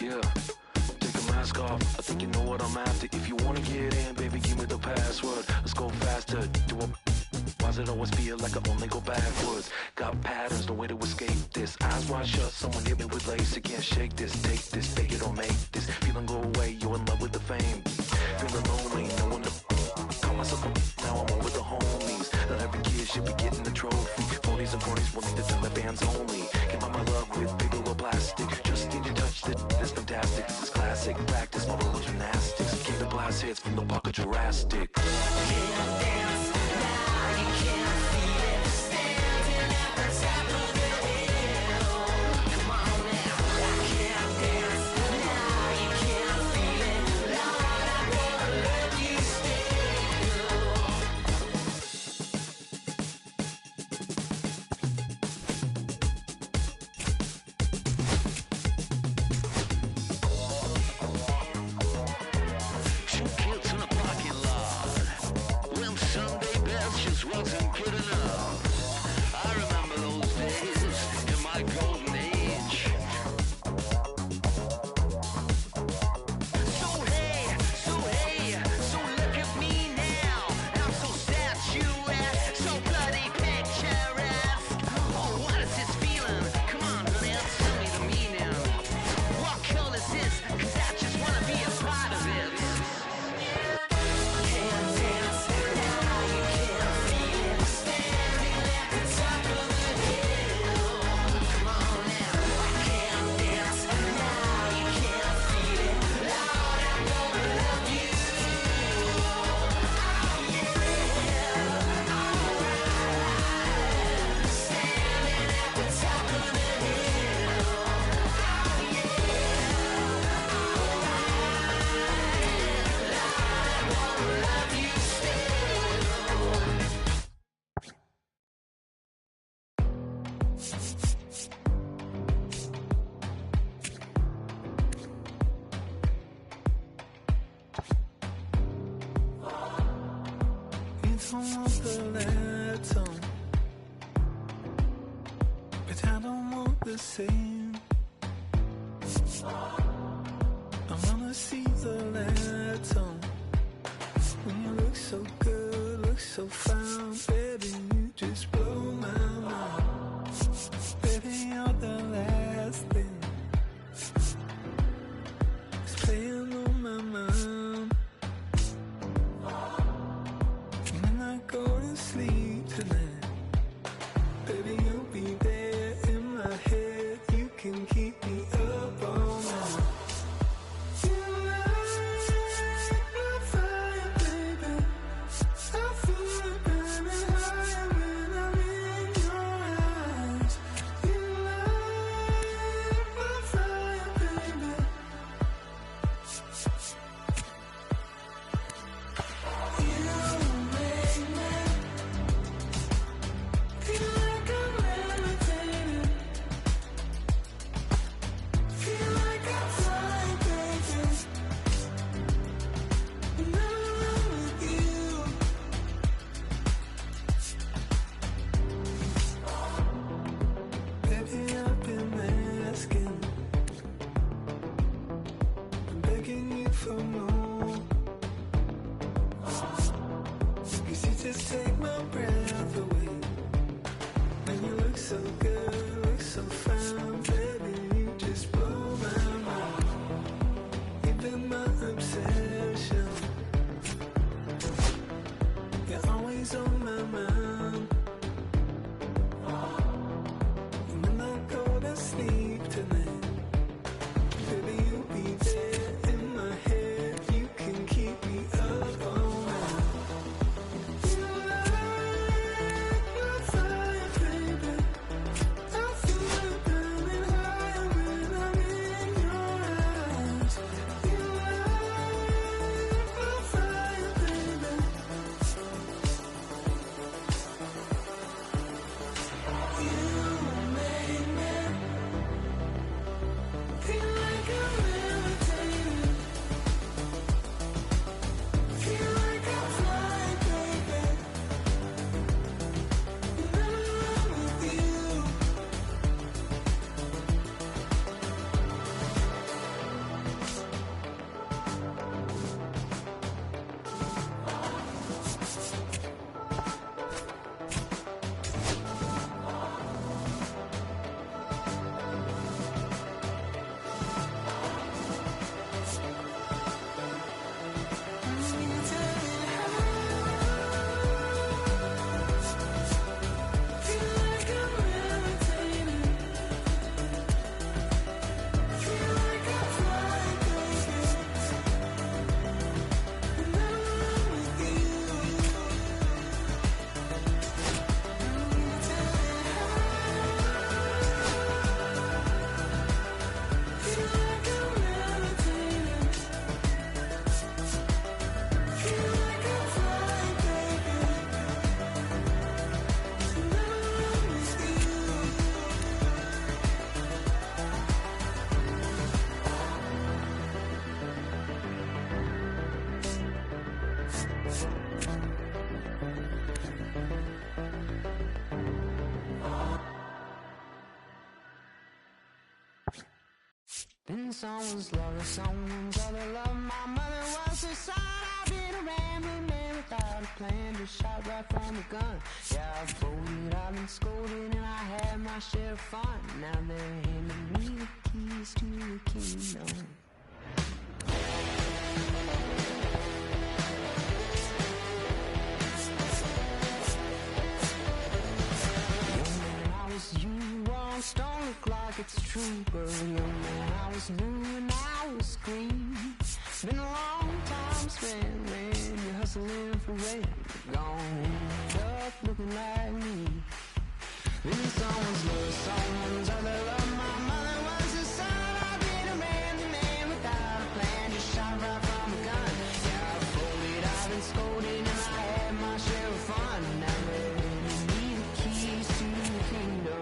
Yeah, take the mask off, I think you know what I'm after. If you wanna get in, baby, give me the password. Let's go faster, do a why's it always feel like I only go backwards? Got patterns, no way to escape this. Eyes wide shut, someone hit me with lace. I can't shake this, take this, fake it or make this. Feeling go away, you're in love with the fame. Feeling lonely, no one to call myself up, now I'm over the homies. Not every kid should be getting a trophy. 40s and 40s will need to tell the fans only. Give out my love with paper or plastic. Just need to touch it, it's fantastic. It's classic, practice, my little gymnastics. Keep the blast hits from the pocket Jurassic. Can't dance now, you can't feel it. Standing at the top of the hill. Come on now, I can't dance now, you can't feel it. Lord, I'm gonna love you still. Two kids in a parking lot. When Sunday best just wasn't good enough. I remember those days in my golden age. So hey, so look at me now. I'm so statuesque, so bloody picturesque. Oh, what is this feeling? Come on, honey, tell me the meaning. What color is this? 'Cause I just wanna be a part of it. Can't dance now, you can't feel it. Standing at the top of the hill. Come on now, I can't dance now, you can't feel it. Lord, I'm gonna love you. Oh yeah, alright. Standing at the top of the hill. Oh yeah, alright. Lord, I'm gonna love you still. You don't want the lights on, but I don't want the same. I wanna see the lights on. When you look so good, look so fine, baby, you just blow my mind. Baby, you're the last thing that's playing on my mind. When I go to sleep tonight, baby, you'll be there in my head. You can keep me up all night. You light my fire, baby. I feel it burning hot. Been someone's lover, someone's other love. My mother was her son. I've been a rambling man without a plan, just shot right from a gun. Yeah, I've folded, I've been scolded, and I had my share of fun. Now they're handing me the keys to the kingdom. You once don't look like it's true, but young man, I was blue and I was green. Been a long time spent when you're hustling for rent. Gone up looking like me. Been someone's love, someone's other love. My mother was the son. I've been a random man without a plan, just shot right from a gun. Yeah, I've folded, I've been scolded, and I had my share of fun. Now they're handing me the keys to the kingdom.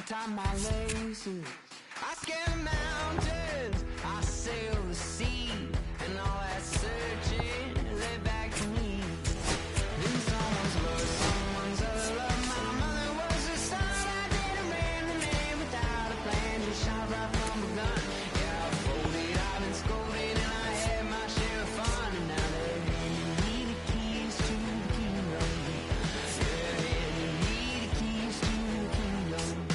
Tie my laces, I scale the mountains, I sail the sea, and all that searching led back to me. Then someone's love, someone's other love. My mother was the son. I did a random man without a plan, just shot right from a gun. Yeah, I've folded, I've been scolded, and I had my share of fun. And now they're handing me the keys to the kingdom. They're handing me the keys to the kingdom.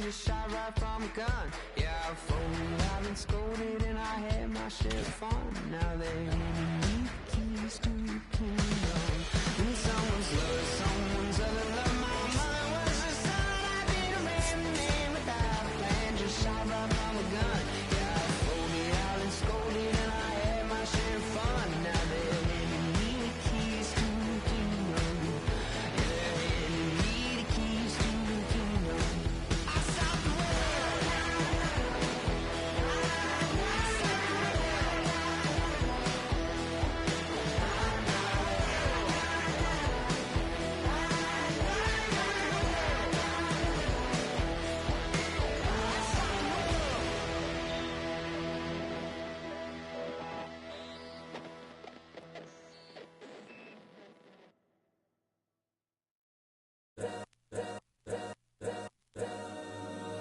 Just shot right from a gun. Yeah, I've folded, I've been scolded, and I had my share of fun. Now they're handing me the keys to the kingdom. And someone's love, someone's other love. My mother was the son. I've been a random man without a plan, just shot right from a gun. Yeah, I've folded, I've been scolded, and I had my share of fun. Now they're handing me the keys to the kingdom. Yeah, they're handing me the keys to the kingdom.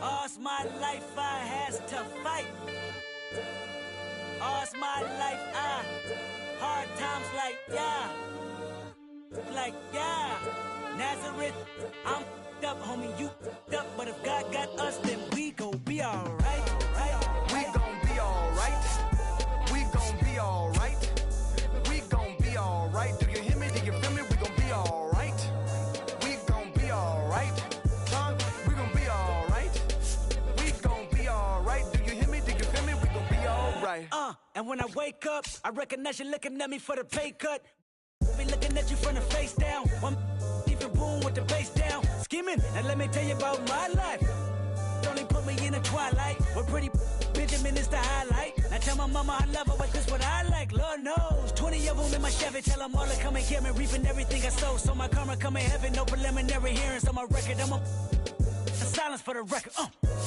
All's my life I has to fight. All's my life hard times like yeah. Nazareth, I'm up, homie, you up, but if God got us, then we gon' be alright. We gon' be alright. We gon' be alright. We gon' be alright. Do you hear me? Do you feel me? We gon' be alright. We gon' be alright. Huh? We gon' be alright. We gon' be alright. Do you hear me? Do you feel me? We gon' be alright. And when I wake up, I recognize you looking at me for the pay cut. Be looking at you from the face down. One even boom with the bass down. Skimming, now let me tell you about my life. Only put me in the twilight. We're pretty Benjamin is the highlight. Now tell my mama I love her, but this what I like. Lord knows, 20 of them in my Chevy. Tell them all to come and get me, reaping everything I sow. So my karma come in heaven, no preliminary hearings on my record. I'm a silence for the record.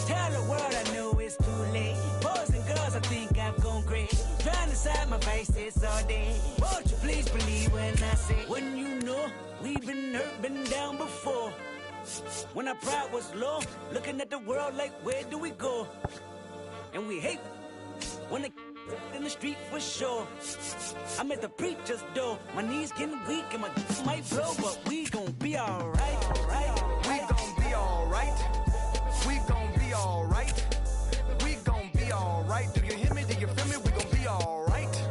Tell the world I know it's too late. Boys and girls, I think I've gone crazy. Trying to side my vices all day. Won't you please believe when I say, when you know we've been hurt, been down before. When our pride was low, looking at the world like, where do we go? And we hate when they in the street for sure. I'm at the preacher's door. My knees getting weak and my might blow, but we gon' be alright. We gon' be alright. We gon' be alright. We gon' be alright. Do you hear me? Do you feel me? We gon' be alright.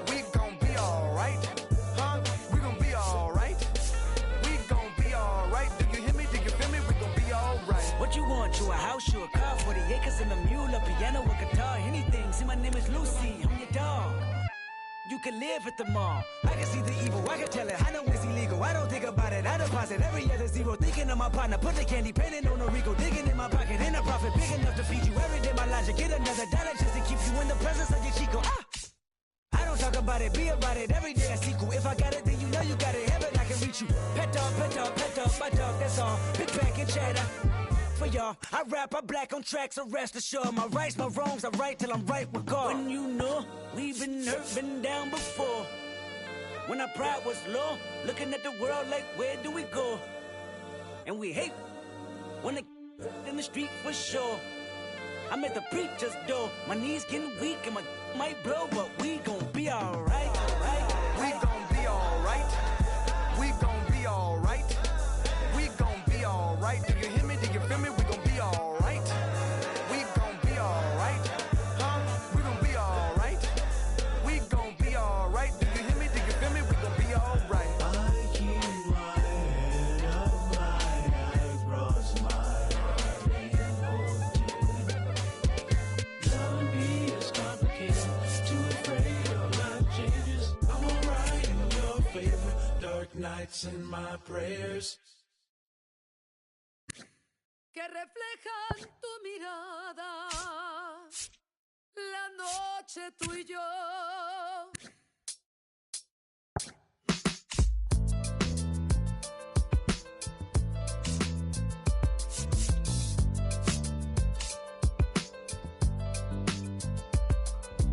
We gon' be alright. Huh? We gon' be alright. We gon' be alright. Do you hear me? Do you feel me? We gon' be alright. What you want, you you a house, you a car, 40 acres and a mule, a piano, a guitar, anything. See, my name is Lucy, I'm your dog. You can live at the mall. I can see the evil, I can tell it. I know it's illegal. I don't think about it. I deposit every other zero. Thinking of my partner, put the candy painting on a Rico. Digging in my pocket, in a profit big enough to feed you every day. My logic, get another dollar just to keep you in the presence of your Chico. I don't talk about it, be about it. Every day I sequel. If I got it, then you know you got it. Heaven, I can reach you. Pet dog, my dog, that's all. Big back and chatter. For y'all, I rap, I black on tracks, so rest assured. My rights, my wrongs, I right till I'm right with God. When you know, we've been hurt, been down before. When our pride was low, looking at the world like, where do we go? And we hate when they in the street for sure. I'm at the preacher's door, my knees getting weak and my might blow, but we gon' be alright, We gon' be alright. We gon' be alright. We gon' be alright. Do you hear me? Do you feel me? We gon' be alright. We gon' be alright. Huh? We gon' be alright. We gon' be alright. Do you hear me? Do you feel me? We gon' be alright. I keep my head up high, I cross my heart and hold you. Love me is complicated, too afraid of life changes. I'm alright in your favor, dark nights in my prayers. Que reflejan tu mirada, la noche tú y yo.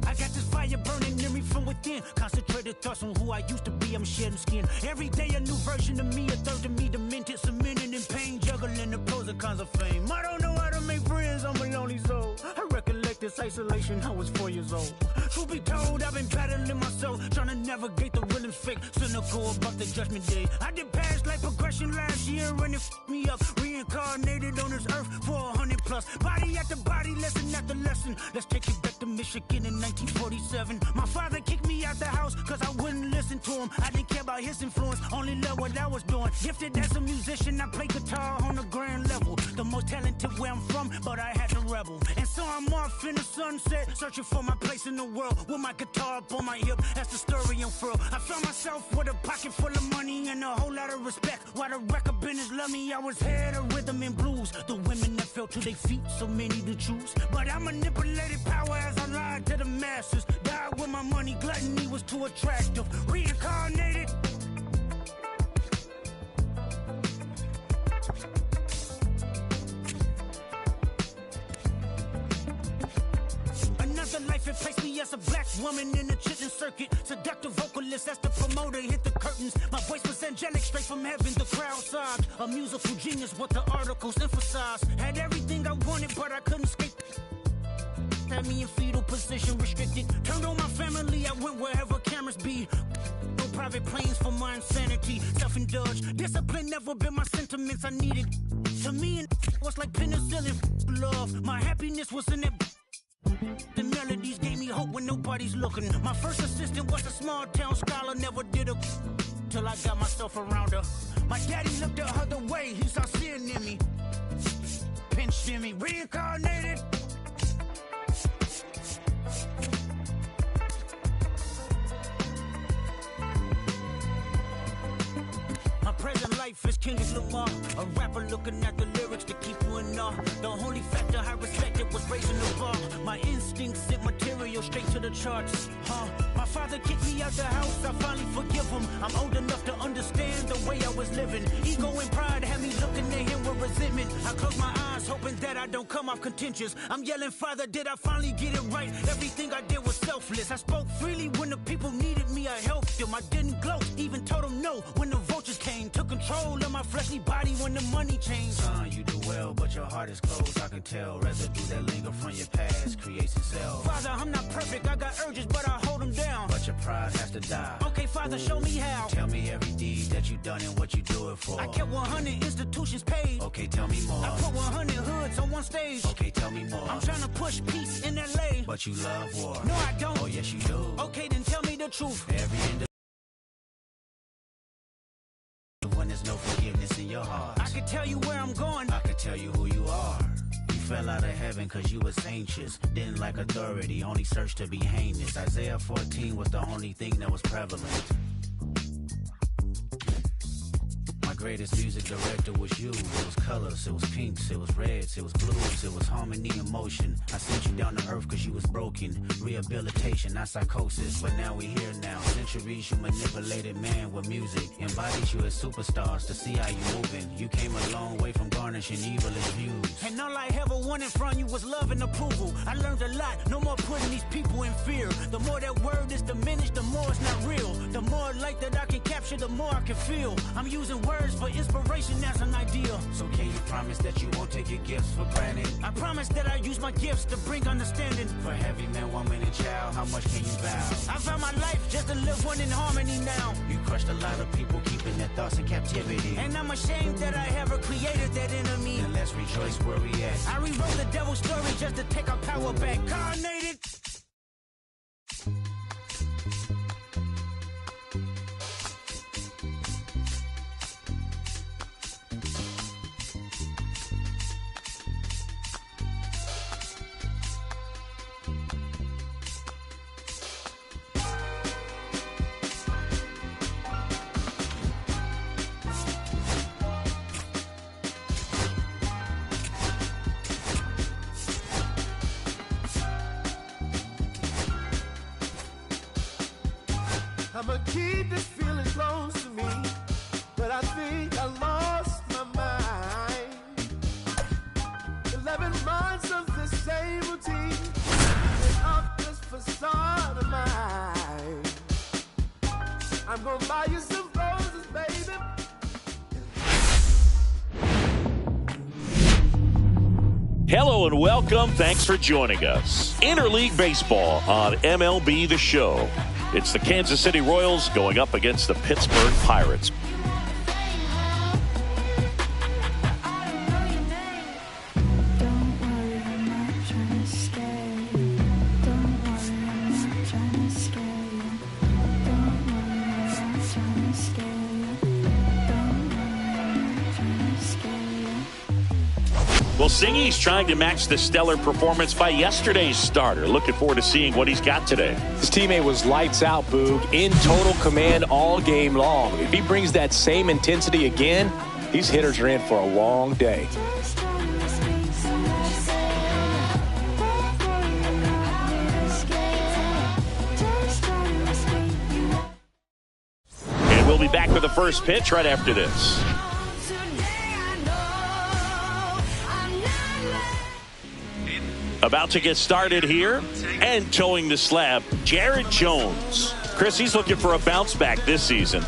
I got this fire burning in me from within. Concentrated thoughts on who I used to be, I'm shedding skin. Every day a new version of me, a third of me demented, cemented in pain, juggling the pros and cons of fame. I don't know how to make friends, I'm a lonely soul. I recollect this isolation, I was 4 years old. Truth be told, I've been battling myself, trying to navigate the real and fake, cynical about the judgment day. I did past life progression last year and it f***ed me up. Reincarnated on this earth for 100 plus. Body after body, lesson after lesson. Let's take it back to Michigan in 1947. My father kicked me out the house cause I wouldn't listen to him. I didn't care about his influence, only loved what I was doing. Gifted as a musician, I play guitar on the grand level. The most talented where I'm from, but I had to rebel. And so I'm off in the sunset, searching for my place in the world. With my guitar up on my hip, that's the story unfurled. I found myself with a pocket full of money and a whole lot of respect. While the record business loved me, I was head of rhythm and blues. The women that fell to their feet, so many to choose. But I manipulated power as I lied to the masses. Died with my money, gluttony was too attractive. Reincarnated. Another life, it placed me as a black woman in the chitlin circuit. Seductive vocalist, as the promoter hit the curtains. My voice was angelic, straight from heaven, the crowd sobbed. A musical genius, what the articles emphasized. Had everything I wanted, but I couldn't escape. Had me in fetal position, restricted. Turned on my family, I went wherever cameras be. No private planes for my insanity. Self-indulged, discipline never been my sentiments. I needed. To me, and was like penicillin. Love, my happiness was in that. The melodies gave me hope when nobody's looking. My first assistant was a small town scholar, never did a till I got myself around her. My daddy looked the other way, he saw sin in me, pinched in me, reincarnated. My present life is Kendrick Lamar, a rapper looking at the lyrics to keep you in awe. The only factor I respected was raising the bar. My instincts sent material straight to the charts. My father kicked me out the house, I finally forgive him. I'm old enough to understand the way I was living. Ego and pride had me looking at him with resentment. I close my eyes, hoping that I don't come off contentious. I'm yelling, Father, did I finally get it right? Everything I did was selfless. I spoke freely when the people needed me, I helped them. I didn't gloat, even told them no when the vultures came. Took control of my fleshly body when the money changed. Son, you do well, but your heart is closed. I can tell residue that linger from your past creates itself. Father, I'm not perfect, I got urges, but I hold them down. But your pride has to die. Okay, Father, show me how. Tell me every deed that you done and what you do it for. I kept 100 institutions paid. Okay, tell me more. I put 100 hoods on one stage. Okay, tell me more. I'm trying to push peace in LA. But you love war. No, I don't. Oh, yes, you do. Okay, then tell me the truth. Every end when there's no forgiveness in your heart. I can tell you where I'm going. I can tell you who you are. fell out of heaven cause you was anxious. Didn't like authority, only searched to be heinous. Isaiah 14 was the only thing that was prevalent. My greatest music director was you. It was colors, it was pinks, it was reds, it was blues, it was harmony and motion. I sent you down to earth cause you was broken. Rehabilitation, not psychosis, but now we here now. Centuries you manipulated man with music. Embodied you as superstars to see how you moving. You came a long way from garnishing evil as views. And all I ever wanted from you was love and approval. I learned a lot, no more putting these people in fear. The more that word is diminished, the more it's not real. The more light that I can capture, the more I can feel. I'm using words for inspiration as an ideal. So can you promise that you won't take your gifts for granted? I promise that I use my gifts to bring understanding. For heavy man, woman, and child, how much can you vow? I found my life just to live one in harmony now. You crushed a lot of people keeping their thoughts in captivity. And I'm ashamed that I ever created that enemy. And let's rejoice where we at. I rewrote the devil's story just to take our power back. Carnated. I'ma keep this feeling close to me, but I think I lost my mind. 11 months of the same routine, and up this facade of mine. I'm gonna buy you some roses, baby. Hello and welcome. Thanks for joining us. Interleague Baseball on MLB The Show. It's the Kansas City Royals going up against the Pittsburgh Pirates. Well, Singy's trying to match the stellar performance by yesterday's starter. Looking forward to seeing what he's got today. His teammate was lights out, Boog, in total command all game long. If he brings that same intensity again, these hitters are in for a long day. And we'll be back with the first pitch right after this. About to get started here and towing the slab, Jared Jones. Chris, he's looking for a bounce back this season.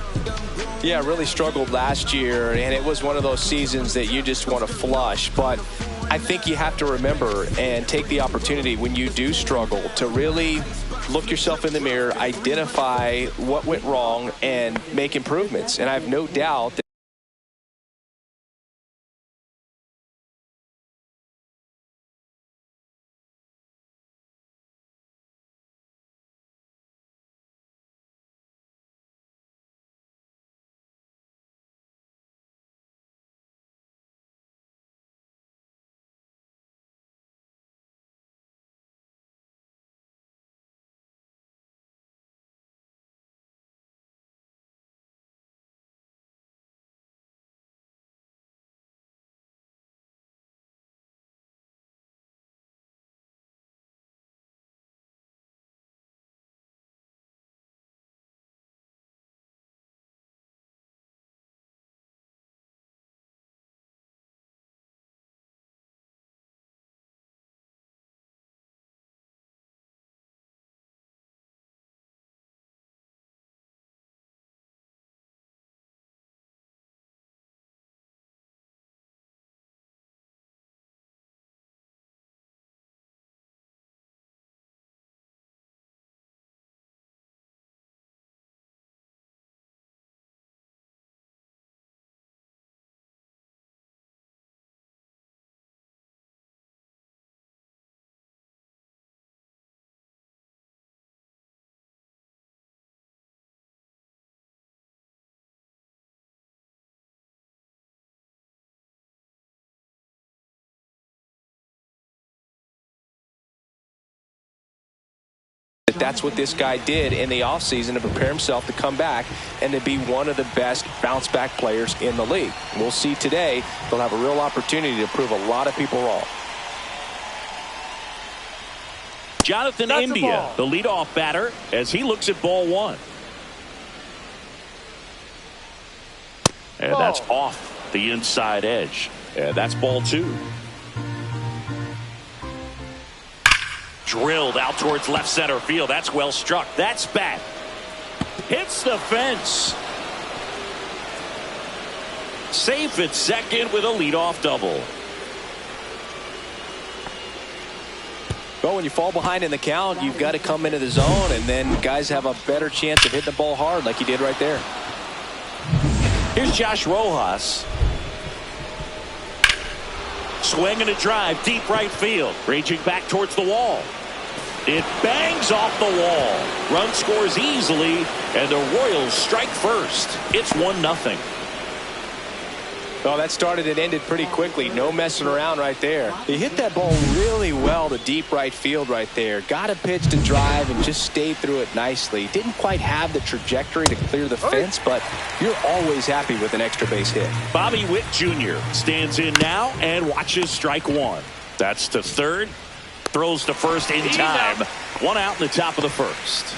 Yeah, really struggled last year, and it was one of those seasons that you just want to flush. But I think you have to remember and take the opportunity when you do struggle to really look yourself in the mirror, identify what went wrong, and make improvements. And I have no doubt that That's what this guy did in the offseason to prepare himself to come back and to be one of the best bounce-back players in the league. We'll see today. They'll have a real opportunity to prove a lot of people wrong. Jonathan India, the leadoff batter, as he looks at ball one. And that's off the inside edge. And that's ball two. Drilled out towards left center field. That's well struck. That's back. Hits the fence. Safe at second with a leadoff double. Well, when you fall behind in the count, you've got to come into the zone, and then guys have a better chance of hitting the ball hard like he did right there. Here's Josh Rojas. Swing and a drive, deep right field. Reaching back towards the wall. It bangs off the wall. Run scores easily, and the Royals strike first. It's 1-0. Well, that started and ended pretty quickly. No messing around right there. He hit that ball really well to deep right field right there. Got a pitch to drive and just stayed through it nicely. Didn't quite have the trajectory to clear the fence, but you're always happy with an extra base hit. Bobby Witt Jr. stands in now and watches strike one. That's to third. Throws to first in time. One out in the top of the first.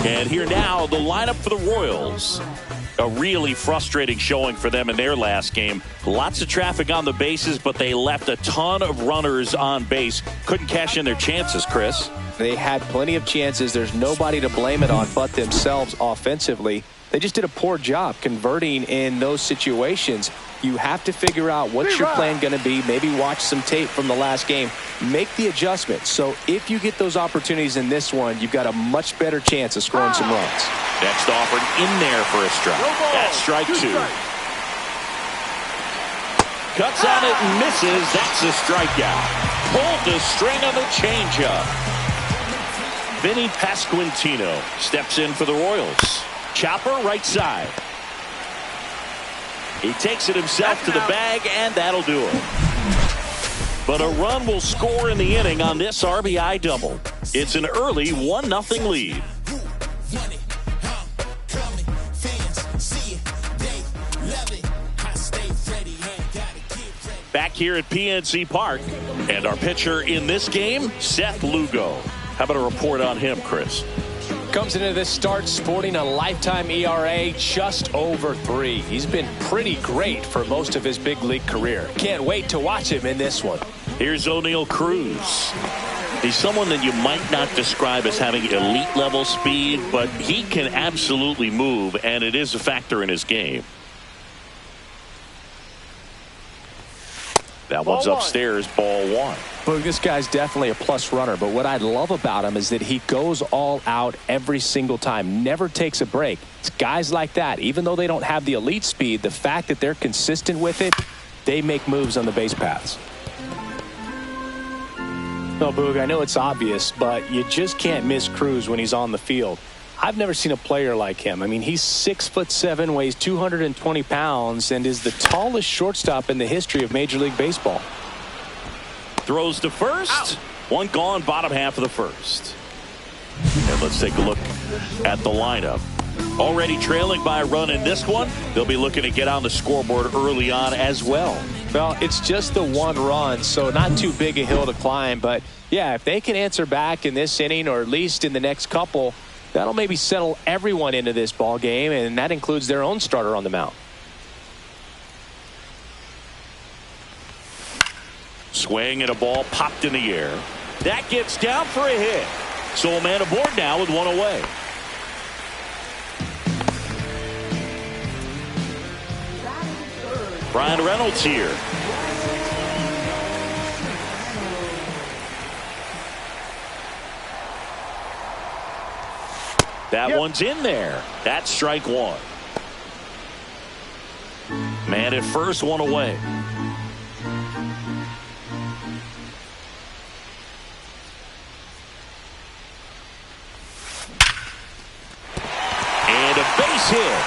And here now, the lineup for the Royals. A really frustrating showing for them in their last game. Lots of traffic on the bases, but they left a ton of runners on base. Couldn't cash in their chances, Chris. They had plenty of chances. There's nobody to blame it on but themselves offensively. They just did a poor job converting in those situations. You have to figure out what's your plan going to be. Maybe watch some tape from the last game. Make the adjustments. So if you get those opportunities in this one, you've got a much better chance of scoring some runs. Next offering in there for a strike. That's strike two. Cuts on it and misses. That's a strikeout. Pulled the string on the changeup. Vinny Pasquantino steps in for the Royals. Chopper right side. He takes it himself to the bag, and that'll do it. But a run will score in the inning on this RBI double. It's an early 1-0 lead. Back here at PNC Park, and our pitcher in this game, Seth Lugo. How about a report on him, Chris? Comes into this start sporting a lifetime ERA just over 3. He's been pretty great for most of his big league career. Can't wait to watch him in this one. Here's O'Neal Cruz. He's someone that you might not describe as having elite level speed, but he can absolutely move, and it is a factor in his game. That one's upstairs, ball one. Well, this guy's definitely a plus runner, but what I love about him is that he goes all out every single time, never takes a break. It's guys like that, even though they don't have the elite speed, the fact that they're consistent with it, they make moves on the base paths. No, Boog, I know it's obvious, but you just can't miss Cruz when he's on the field. I've never seen a player like him. I mean, he's 6'7", weighs 220 pounds, and is the tallest shortstop in the history of Major League Baseball. Throws to first. One gone, bottom half of the first. And let's take a look at the lineup. Already trailing by a run in this one. They'll be looking to get on the scoreboard early on as well. Well, it's just the one run, so not too big a hill to climb. But, yeah, if they can answer back in this inning or at least in the next couple, that'll maybe settle everyone into this ball game, and that includes their own starter on the mound. Swing and a ball popped in the air. That gets down for a hit. So a man aboard now with one away. Brian Reynolds here. That one's in there. That's strike one. Man at first, one away. And a base hit.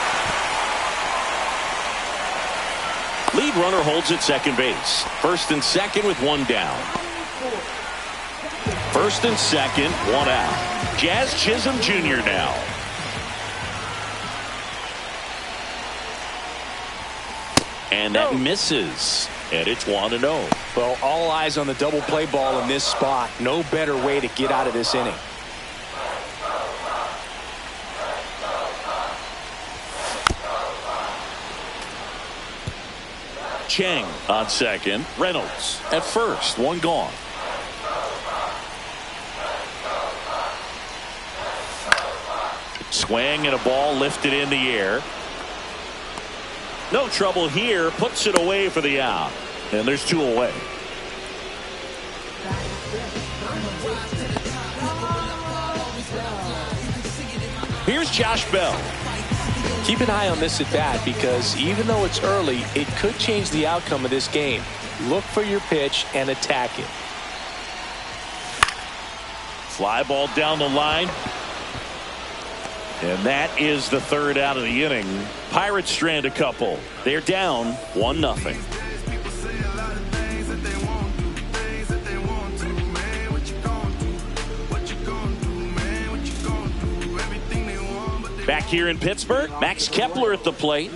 Lead runner holds at second base. First and second with one down. First and second, one out. Jazz Chisholm Jr. now. And that misses. And it's 1-0. Well, all eyes on the double play ball in this spot. No better way to get out of this inning. Chang on second. Reynolds at first. One gone. Swing and a ball lifted in the air. No trouble here. Puts it away for the out. And there's two away. Here's Josh Bell. Keep an eye on this at bat because even though it's early, it could change the outcome of this game. Look for your pitch and attack it. Fly ball down the line. And that is the third out of the inning. Pirates strand a couple. They're down 1-0. Back here in Pittsburgh, Max Kepler at the plate.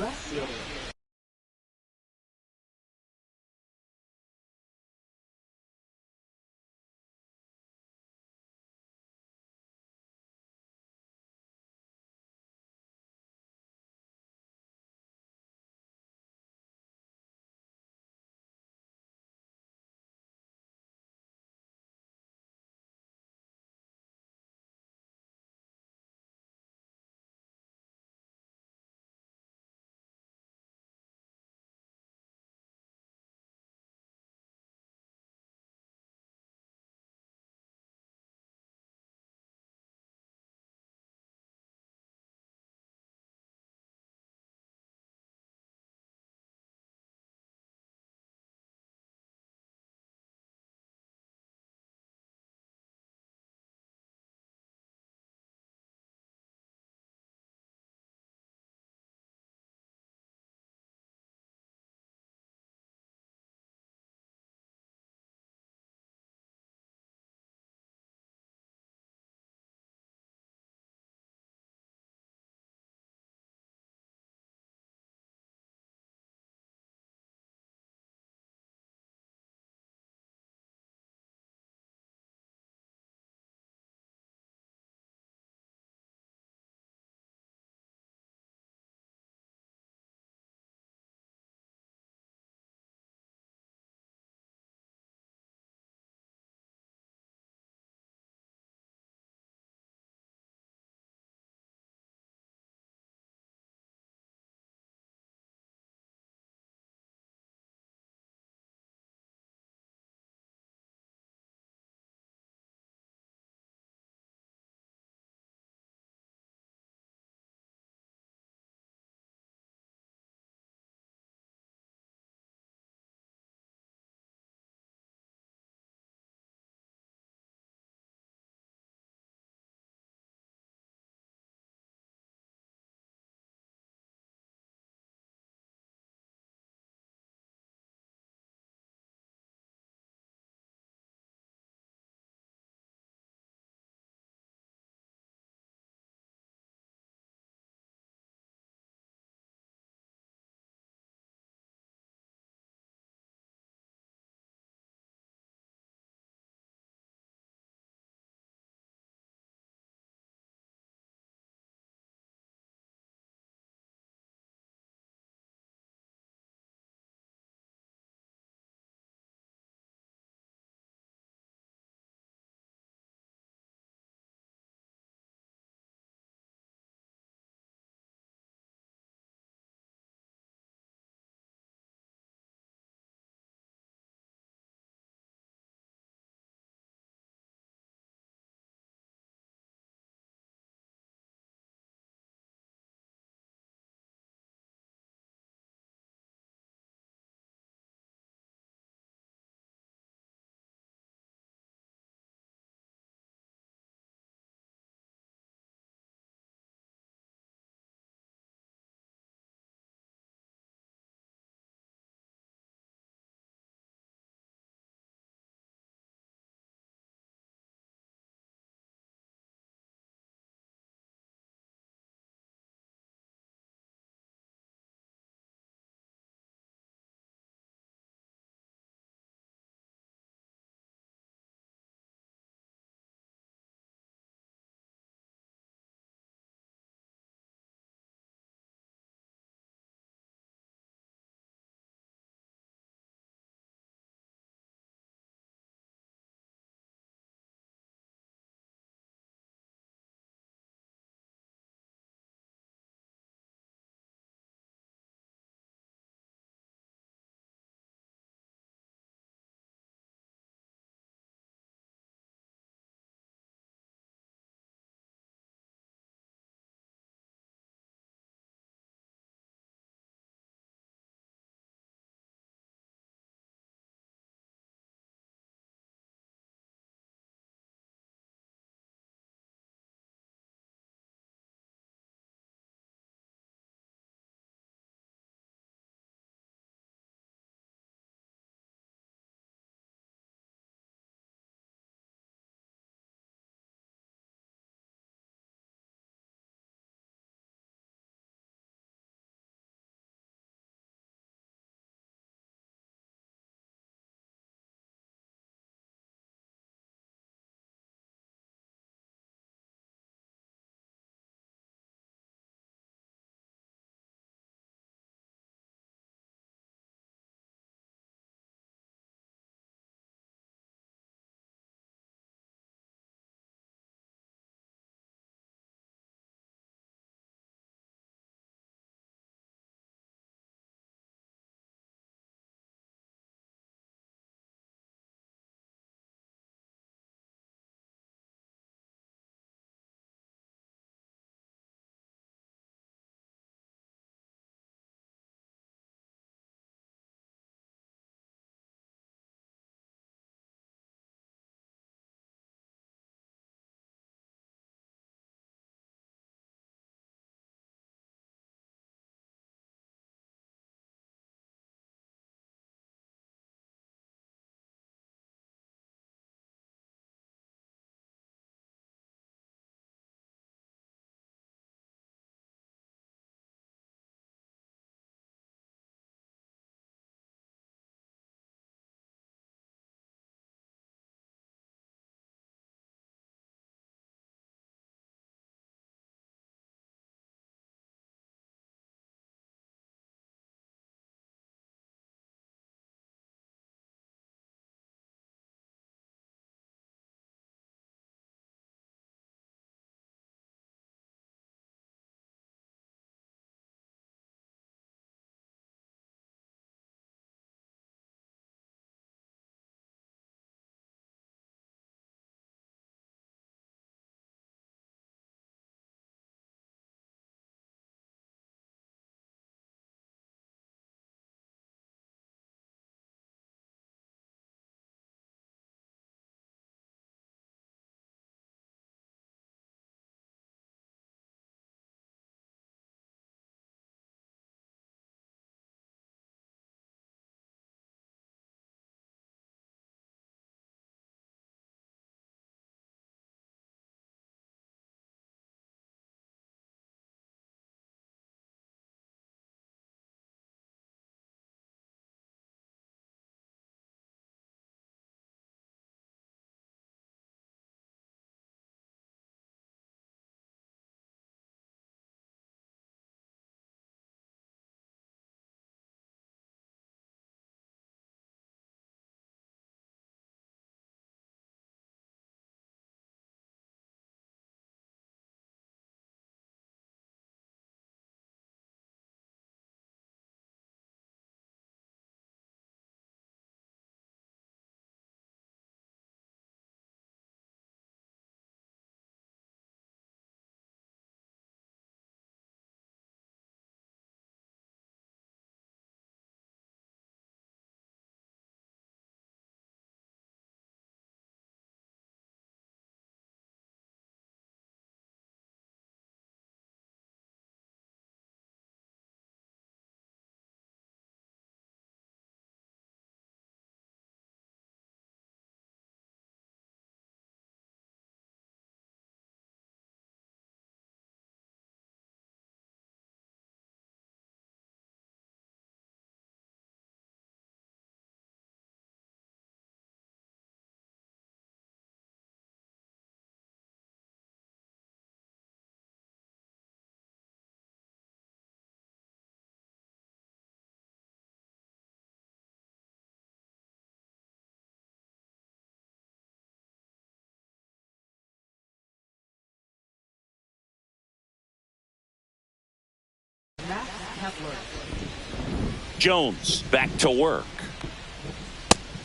Jones back to work.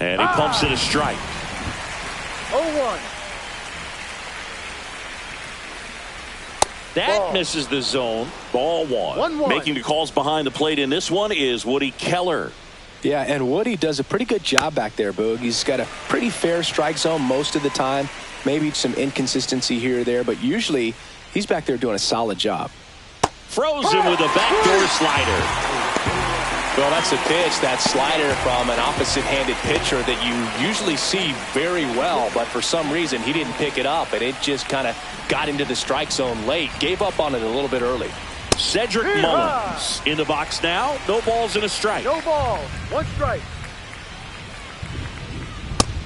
And he pumps it a strike. 0-1. That misses the zone. Ball one. 1-1. Making the calls behind the plate in this one is Woody Keller. Yeah, and Woody does a pretty good job back there, Boog. He's got a pretty fair strike zone most of the time. Maybe some inconsistency here or there, but usually he's back there doing a solid job. Frozen with a backdoor slider. Well, that's a pitch, that slider from an opposite-handed pitcher that you usually see very well, but for some reason he didn't pick it up, and it just kind of got into the strike zone late. Gave up on it a little bit early. Cedric Mullins in the box now. No balls and a strike. No ball. 1 strike.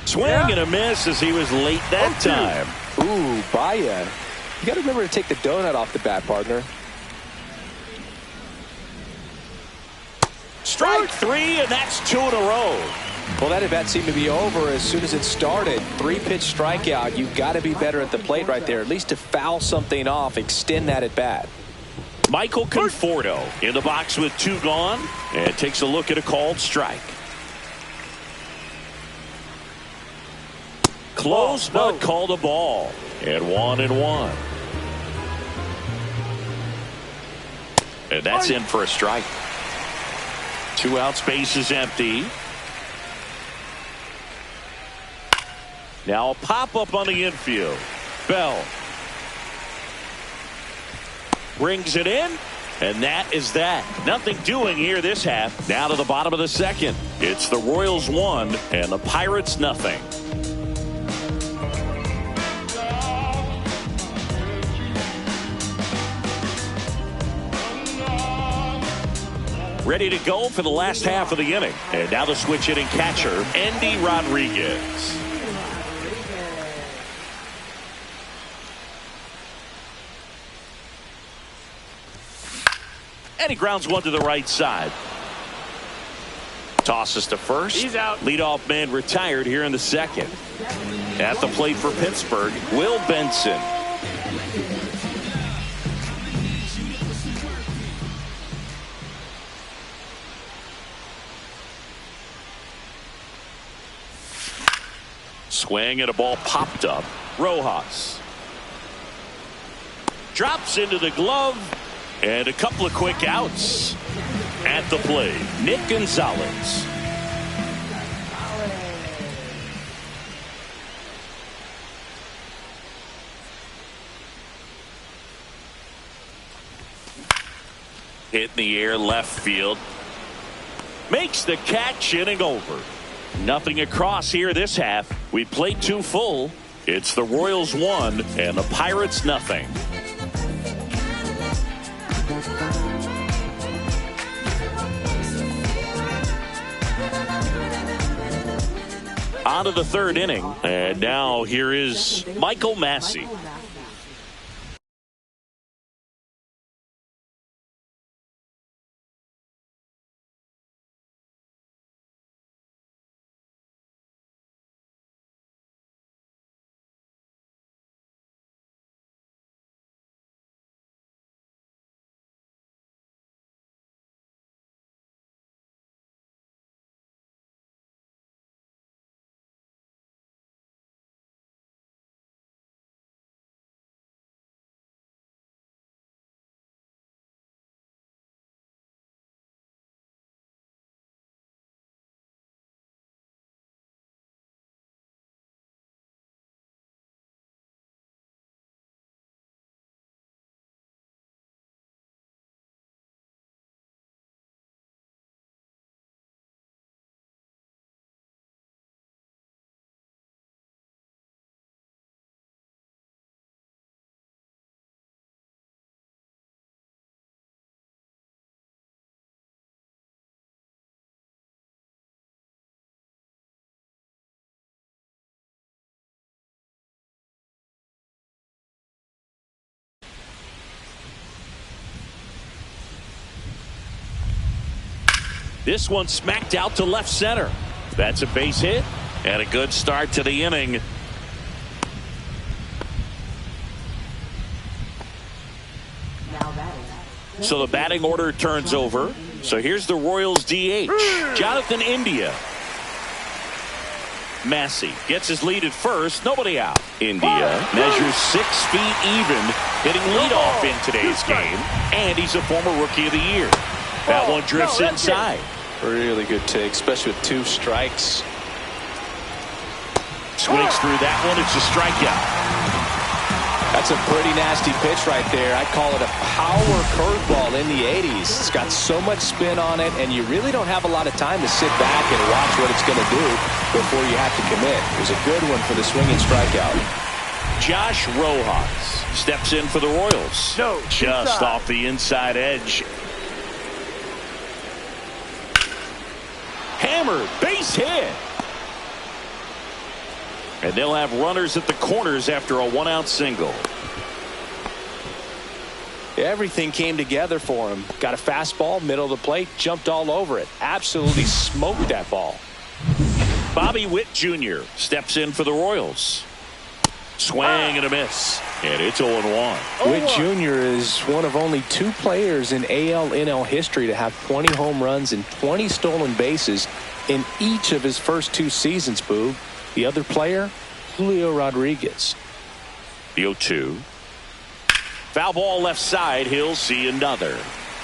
Swing and a miss as he was late that time. Ooh, Baya. You got to remember to take the donut off the bat, partner. Strike 3, and that's 2 in a row. Well, that at bat seemed to be over as soon as it started. 3-pitch strikeout. You've got to be better at the plate right there, at least to foul something off, extend that at bat. Michael Conforto in the box with 2 gone and takes a look at a called strike. Close, but called a ball. And 1-1. And that's in for a strike. 2 out, space is empty. Now a pop-up on the infield. Bell brings it in, and that is that. Nothing doing here this half. Now to the bottom of the second. It's the Royals 1 and the Pirates nothing. Ready to go for the last half of the inning. And now the switch hitting catcher, Andy Rodriguez. And he grounds one to the right side. Tosses to first. He's out. Leadoff man retired here in the second. At the plate for Pittsburgh, Will Benson. Swing and a ball popped up. Rojas drops into the glove, and a couple of quick outs. At the plate, Nick Gonzalez. Hit in the air, left field. Makes the catch, inning over. Nothing across here this half. We played 2 full. It's the Royals 1 and the Pirates nothing. On to the 3rd inning, and now here is Michael Massey. This one smacked out to left center. That's a base hit and a good start to the inning. Now that is So the batting order turns over. So here's the Royals DH, Jonathan India. Massey gets his lead at first. Nobody out. India measures 6 feet even, hitting leadoff in today's game. And he's a former Rookie of the Year. That one drifts inside. Really good take, especially with 2 strikes. Swings through that one. It's a strikeout. That's a pretty nasty pitch right there. I call it a power curveball in the 80s. It's got so much spin on it, and you really don't have a lot of time to sit back and watch what it's going to do before you have to commit. It was a good one for the swinging strikeout. Josh Rojas steps in for the Royals. Just off the inside edge. Hammered, base hit. And they'll have runners at the corners after a 1-out single. Everything came together for him. Got a fastball, middle of the plate, jumped all over it. Absolutely smoked that ball. Bobby Witt Jr. steps in for the Royals. Swing and a miss. And it's 0-1. Witt Jr. is one of only 2 players in AL/NL history to have 20 home runs and 20 stolen bases in each of his first 2 seasons, Boog. The other player, Julio Rodriguez. The 0-2. Foul ball left side. He'll see another.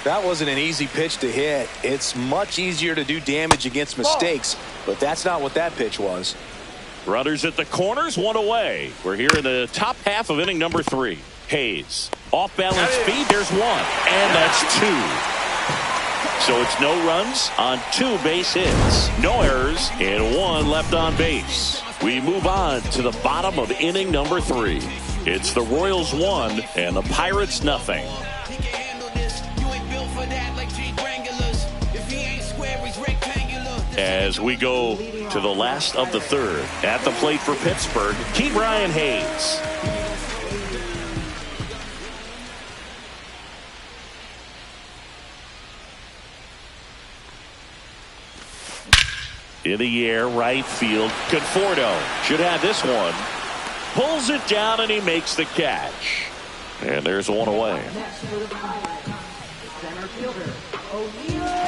That wasn't an easy pitch to hit. It's much easier to do damage against mistakes, but that's not what that pitch was. Runners at the corners, 1 away. We're here in the top half of inning number 3. Hayes. Off balance speed. There's 1. And that's 2. So it's no runs on 2 base hits, no errors, and 1 left on base. We move on to the bottom of inning number 3. It's the Royals 1 and the Pirates nothing. As we go to the last of the 3rd, at the plate for Pittsburgh, Ke'Bryan Hayes. In the air, right field. Conforto should have this one. Pulls it down and he makes the catch. And there's 1 away.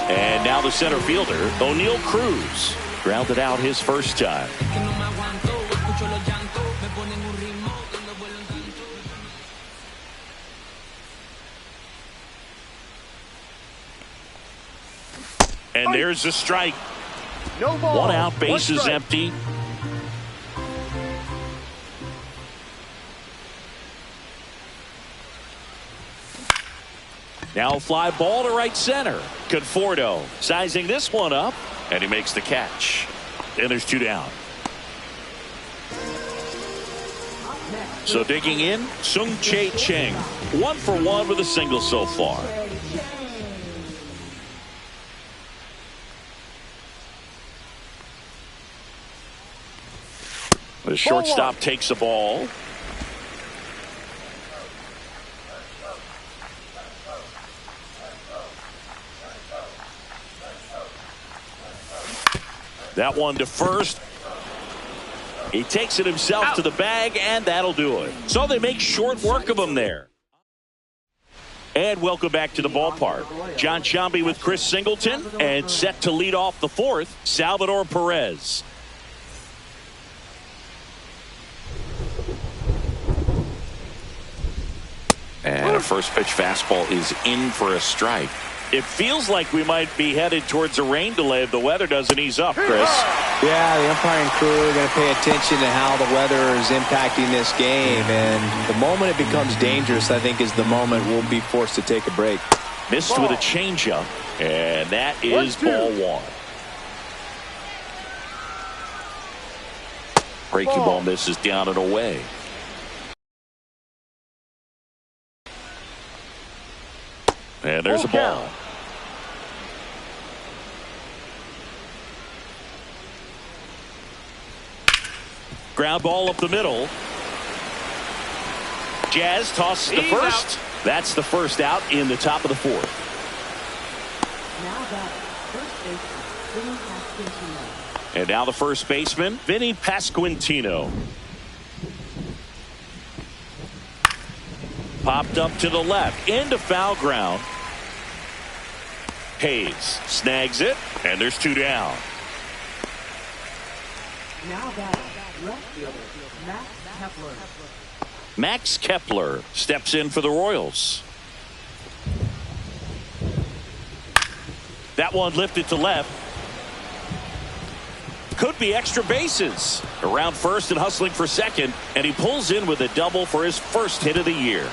And now the center fielder, O'Neal Cruz, grounded out his first time. And there's a strike. 1 out, bases empty. Now a fly ball to right center. Conforto sizing this one up, and he makes the catch. And there's 2 down. So digging in, Sung-Chae Cheng. 1 for 1 with a single so far. The shortstop takes the ball. That one to first. He takes it himself to the bag, and that'll do it. So they make short work of him there. And welcome back to the ballpark. John Sciambi with Chris Singleton, and set to lead off the 4th, Salvador Perez. And a first pitch fastball is in for a strike. It feels like we might be headed towards a rain delay if the weather doesn't ease up, Chris. Yeah, the umpiring crew are going to pay attention to how the weather is impacting this game. And the moment it becomes dangerous, I think, is the moment we'll be forced to take a break. Missed with a changeup, and that is ball 1. Breaking ball misses down and away. And there's a ball. Ground ball up the middle. Jazz tosses the first. That's the first out in the top of the 4th. And now the first baseman, Vinny Pasquantino. Popped up to the left, into foul ground. Hayes snags it, and there's 2 down. Now that left fielder, Max Kepler. Max Kepler steps in for the Royals. That one lifted to left. Could be extra bases. Around first and hustling for second, and he pulls in with a double for his first hit of the year.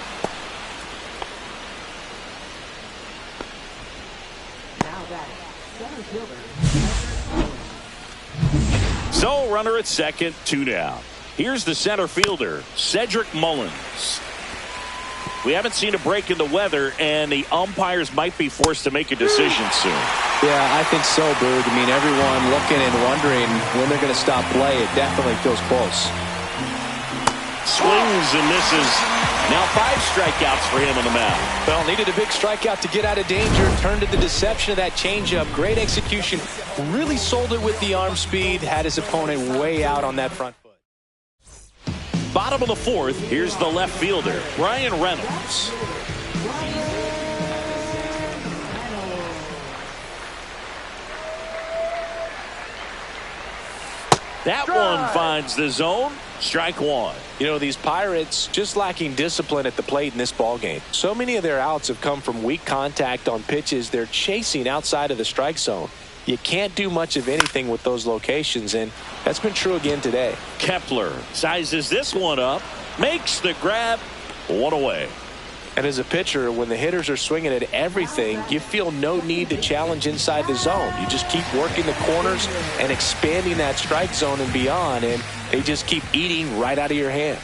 Now that center fielder. So runner at second, 2 down. Here's the center fielder, Cedric Mullins. We haven't seen a break in the weather, and the umpires might be forced to make a decision soon. Yeah, I think so, Boog. I mean, everyone looking and wondering when they're going to stop play. It definitely feels close. Swings and misses. Now 5 strikeouts for him on the mound. Well, needed a big strikeout to get out of danger. Turned to the deception of that changeup. Great execution. Really sold it with the arm speed. Had his opponent way out on that front foot. Bottom of the 4th, here's the left fielder, Brian Reynolds. That one finds the zone. Strike 1. You know, these Pirates just lacking discipline at the plate in this ballgame. So many of their outs have come from weak contact on pitches they're chasing outside of the strike zone. You can't do much of anything with those locations, and that's been true again today. Kepler sizes this one up, makes the grab, 1 away. And as a pitcher, when the hitters are swinging at everything, you feel no need to challenge inside the zone. You just keep working the corners and expanding that strike zone and beyond, and they just keep eating right out of your hand.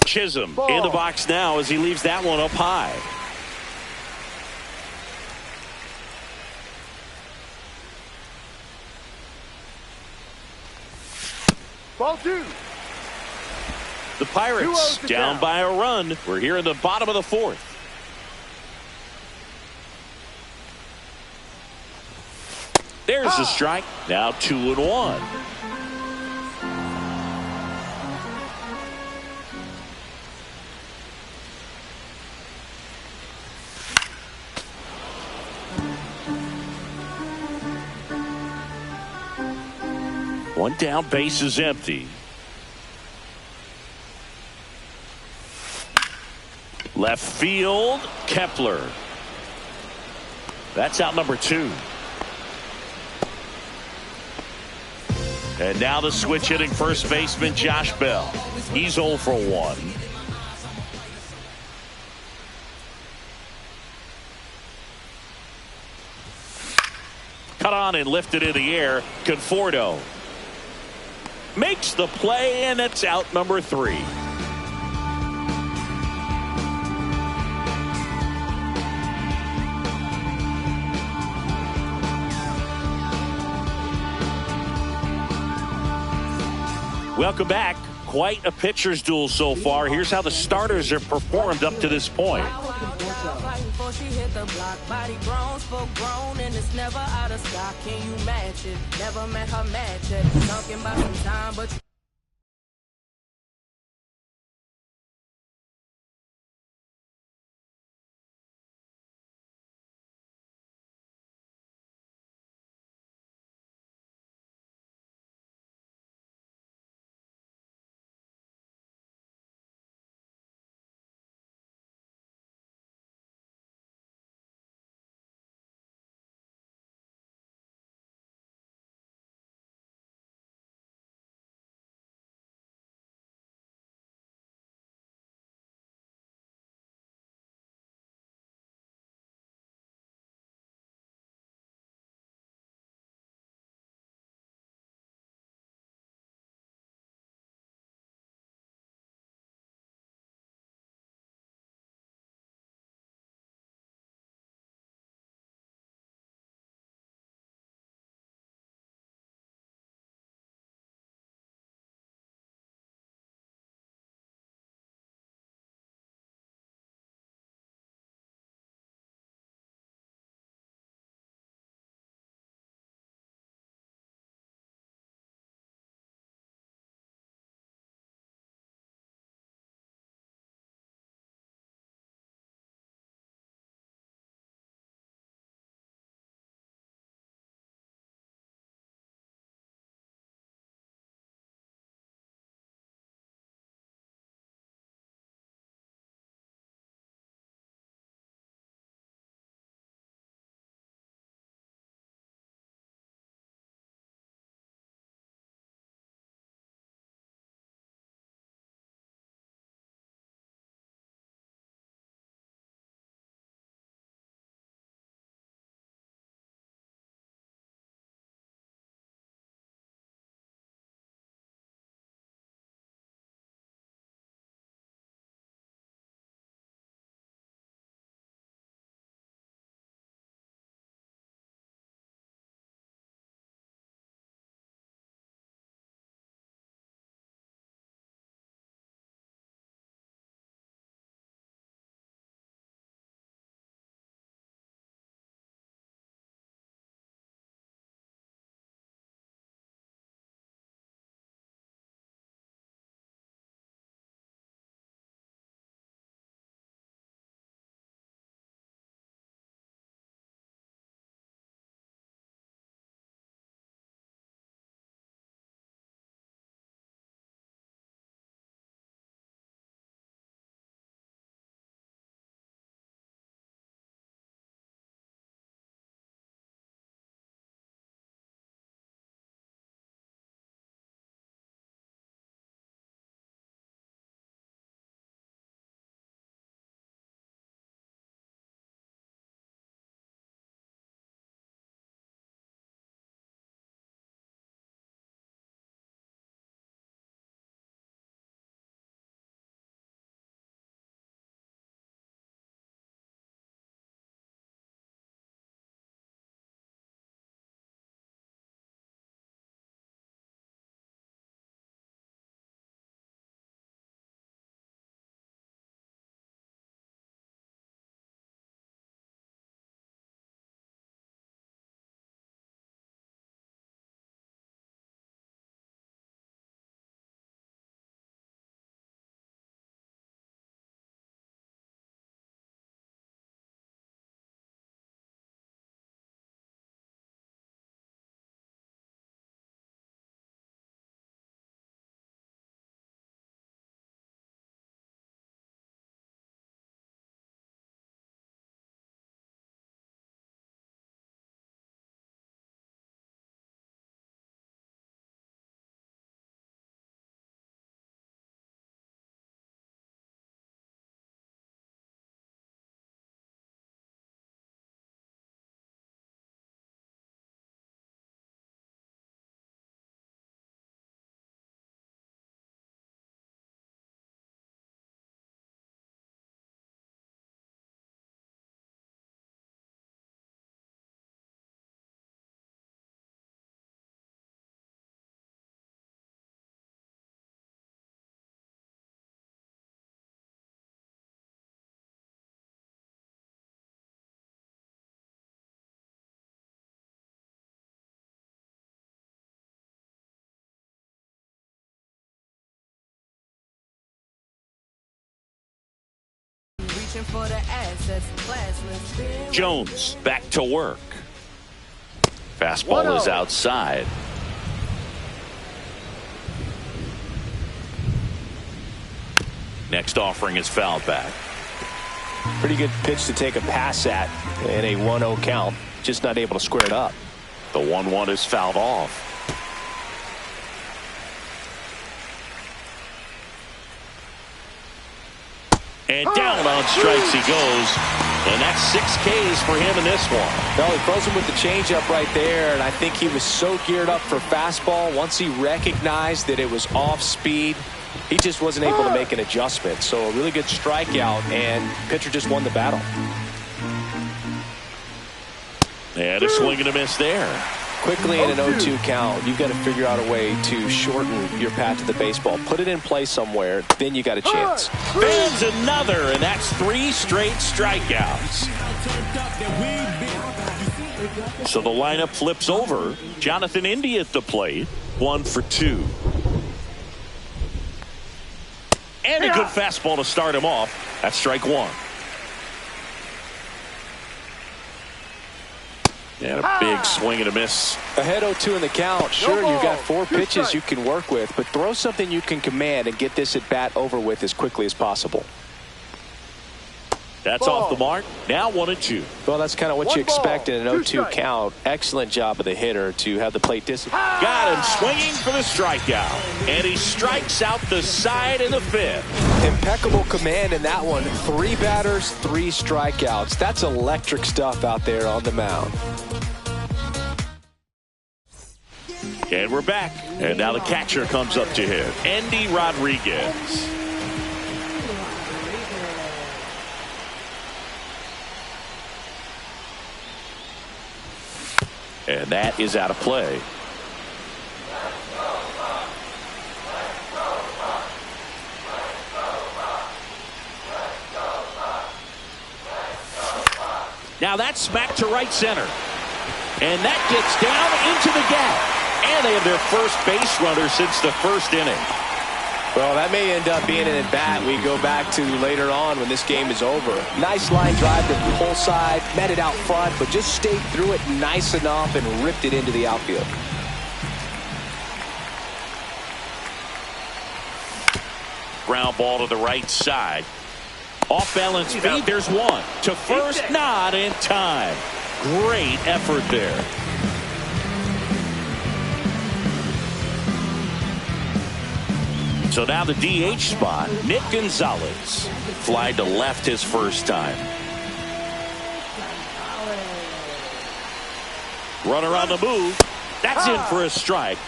Chisholm in the box now as he leaves that one up high. Ball 2. The Pirates down by a run. We're here in the bottom of the 4th. There's the strike. Now 2-1. One down, base is empty. Left field, Kepler. That's out number 2. And now the switch hitting first baseman Josh Bell. He's 0 for 1. Cut on and lifted in the air. Conforto makes the play, and it's out number 3. Welcome back. Quite a pitcher's duel so far. Here's how the starters have performed up to this point. Before she hit the block, body grown, spoke grown, and it's never out of stock. Can you match it? Never met her match it. Talking about some time, but reaching for the assets, classless. Jones back to work. Fastball is outside. Next offering is fouled back. Pretty good pitch to take a pass at in a 1-0 count. Just not able to square it up. The 1-1 is fouled off. And down on strikes he goes. And that's 6 Ks for him in this one. Well, he throws him with the changeup right there, and I think he was so geared up for fastball. Once he recognized that it was off speed, he just wasn't able to make an adjustment. So a really good strikeout, and pitcher just won the battle. And a swing and a miss there. Quickly in an 0-2 count, you've got to figure out a way to shorten your path to the baseball. Put it in play somewhere, then you got a chance. Fans another, and that's 3 straight strikeouts. So the lineup flips over. Jonathan Indy at the plate, 1 for 2. And a good fastball to start him off. That's strike 1. And a big swing and a miss. Ahead 0-2 in the count. Sure, you've got 4 pitches you can work with, but throw something you can command and get this at bat over with as quickly as possible. That's off the mark. Now 1-2. Well, that's kind of what you expect in an 0-2 count. Excellent job of the hitter to have the plate discipline. Got him swinging for the strikeout. And he strikes out the side in the 5th. Impeccable command in that one. 3 batters, 3 strikeouts. That's electric stuff out there on the mound. And we're back. And now the catcher comes up to him, Andy Rodriguez. And that is out of play. Now that's smacked to right center. And that gets down into the gap. And they have their first base runner since the first inning. Well, that may end up being an at-bat we go back to later on when this game is over. Nice line drive to the pull side, met it out front, but just stayed through it nice enough and ripped it into the outfield. Ground ball to the right side. Off balance feed, there's one. To first, not in time. Great effort there. So now the DH spot, Nick Gonzalez. Fly to left his first time. Runner on the move. That's in for a strike.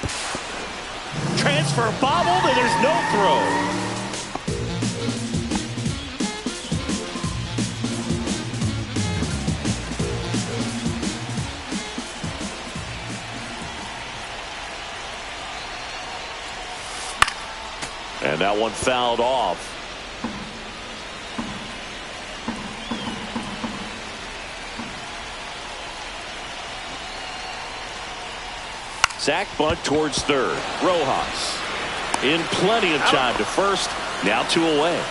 Transfer bobbled, and there's no throw. And that one fouled off. Sack bunt towards third. Rojas in plenty of time to first. Now 2 away.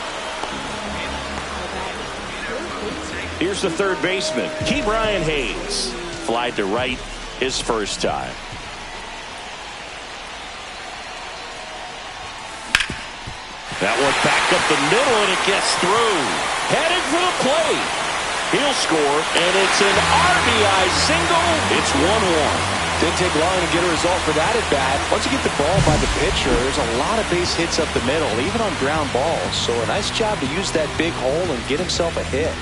Here's the third baseman, Ke'Bryan Hayes. Fly to right his first time. That one back up the middle, and it gets through. Headed for the plate. He'll score, and it's an RBI single. It's 1-1. Didn't take long to get a result for that at bat. Once you get the ball by the pitcher, there's a lot of base hits up the middle, even on ground balls. So a nice job to use that big hole and get himself a hit.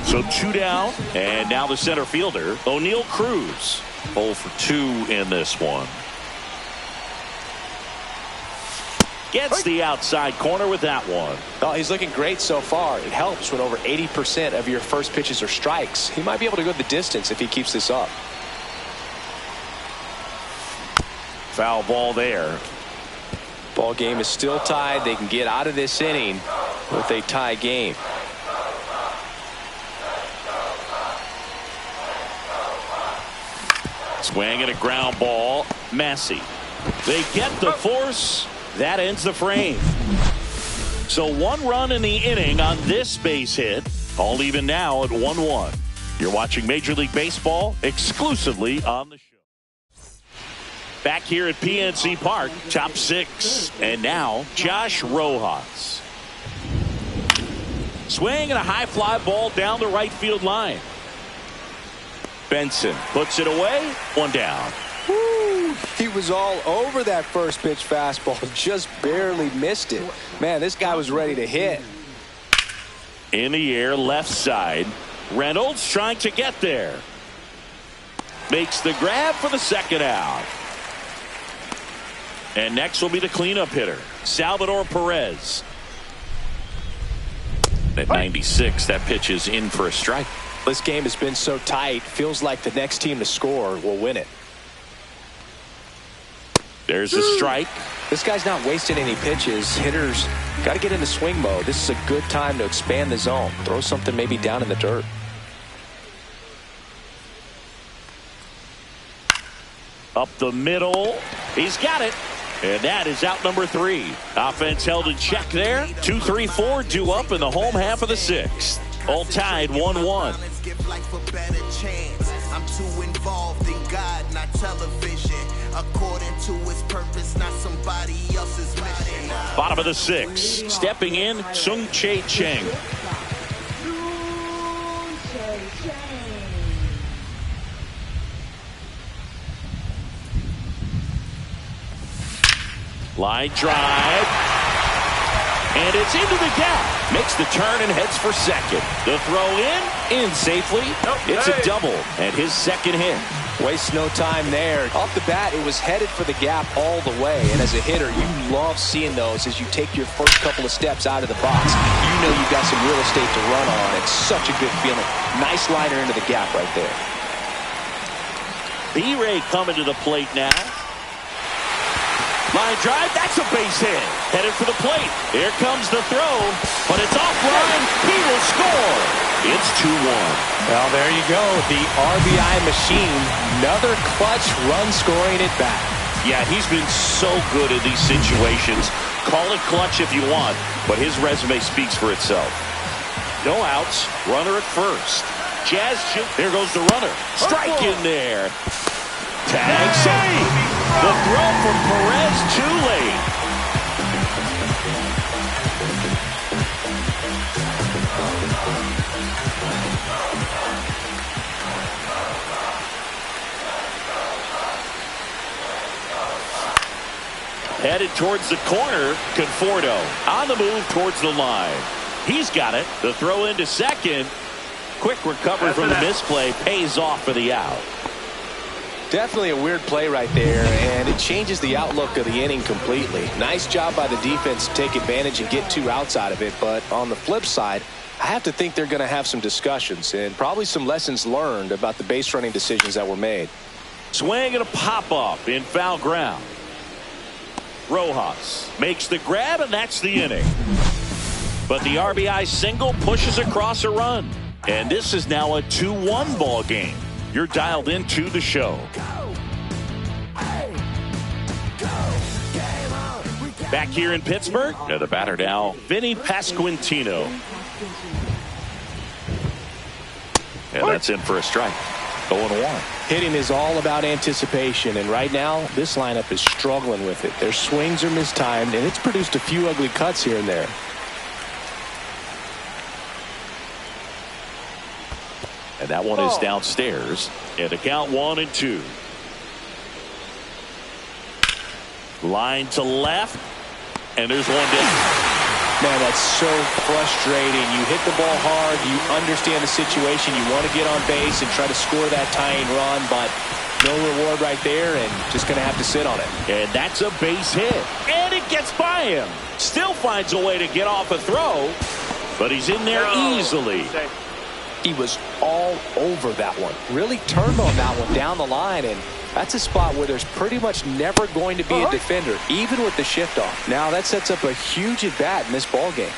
So 2 down, and now the center fielder, O'Neal Cruz. 0 for 2 in this one. Gets the outside corner with that one. Oh, he's looking great so far. It helps when over 80% of your first pitches are strikes. He might be able to go the distance if he keeps this up. Foul ball there. Ball game is still tied. They can get out of this inning with a tie game. Swing and a ground ball. Massey. They get the force, That ends the frame. So 1 run in the inning on this base hit. All even now at 1-1. You're watching Major League Baseball exclusively on the show. Back here at PNC Park, top 6. And now Josh Rojas. Swing and a high fly ball down the right field line. Benson puts it away. 1 down. Woo! He was all over that first pitch fastball. Just barely missed it. Man, this guy was ready to hit. In the air, left side. Reynolds trying to get there. Makes the grab for the second out. And next will be the cleanup hitter, Salvador Perez. At 96, that pitch is in for a strike. This game has been so tight. Feels like the next team to score will win it. There's a strike. This guy's not wasting any pitches. Hitters got to get into swing mode. This is a good time to expand the zone. Throw something maybe down in the dirt. Up the middle. He's got it. And that is out number 3. Offense held in check there. 2-3-4 due up in the home half of the 6th. All tied 1-1. I'm too involved in God, not television. According to his purpose, not somebody else's mission. Bottom of the 6th. Stepping in, Sung Chae Cheng. Line drive. And it's into the gap. Makes the turn and heads for second. The throw in safely. It's a double and his second hit. Waste no time there. Off the bat, it was headed for the gap all the way. And as a hitter, you love seeing those as you take your first couple of steps out of the box. You know you've got some real estate to run on. It's such a good feeling. Nice liner into the gap right there. B-Ray coming to the plate now. Line drive, that's a base hit. Headed for the plate. Here comes the throw, but it's offline. He will score. It's 2-1. Well, there you go. The RBI machine. Another clutch run scoring at bat. Yeah, he's been so good in these situations. Call it clutch if you want, but his resume speaks for itself. No outs. Runner at first. Jazz, there goes the runner. Strike in there. Tag save. The throw from Perez too late. Headed towards the corner, Conforto on the move towards the line. He's got it. The throw into second. Quick recovery from the misplay pays off for the out. Definitely a weird play right there, and it changes the outlook of the inning completely. Nice job by the defense to take advantage and get 2 outs out of it, but on the flip side, I have to think they're going to have some discussions and probably some lessons learned about the base running decisions that were made. Swing and a pop-up in foul ground. Rojas makes the grab, and that's the inning. But the RBI single pushes across a run. And this is now a 2-1 ball game. You're dialed into the show. Back here in Pittsburgh, the batter now, Vinny Pasquantino. And that's in for a strike. 0-1. Hitting is all about anticipation, and right now, this lineup is struggling with it. Their swings are mistimed, and it's produced a few ugly cuts here and there. And that one is downstairs. And a count 1-2. Line to left. And there's one down. Man, that's so frustrating. You hit the ball hard. You understand the situation. You want to get on base and try to score that tying run, but no reward right there, and just going to have to sit on it. And that's a base hit. And it gets by him. Still finds a way to get off a throw, but he's in there easily. He was all over that one. Really turned on that one down the line, and that's a spot where there's pretty much never going to be a defender, even with the shift off. Now that sets up a huge at bat in this ball game.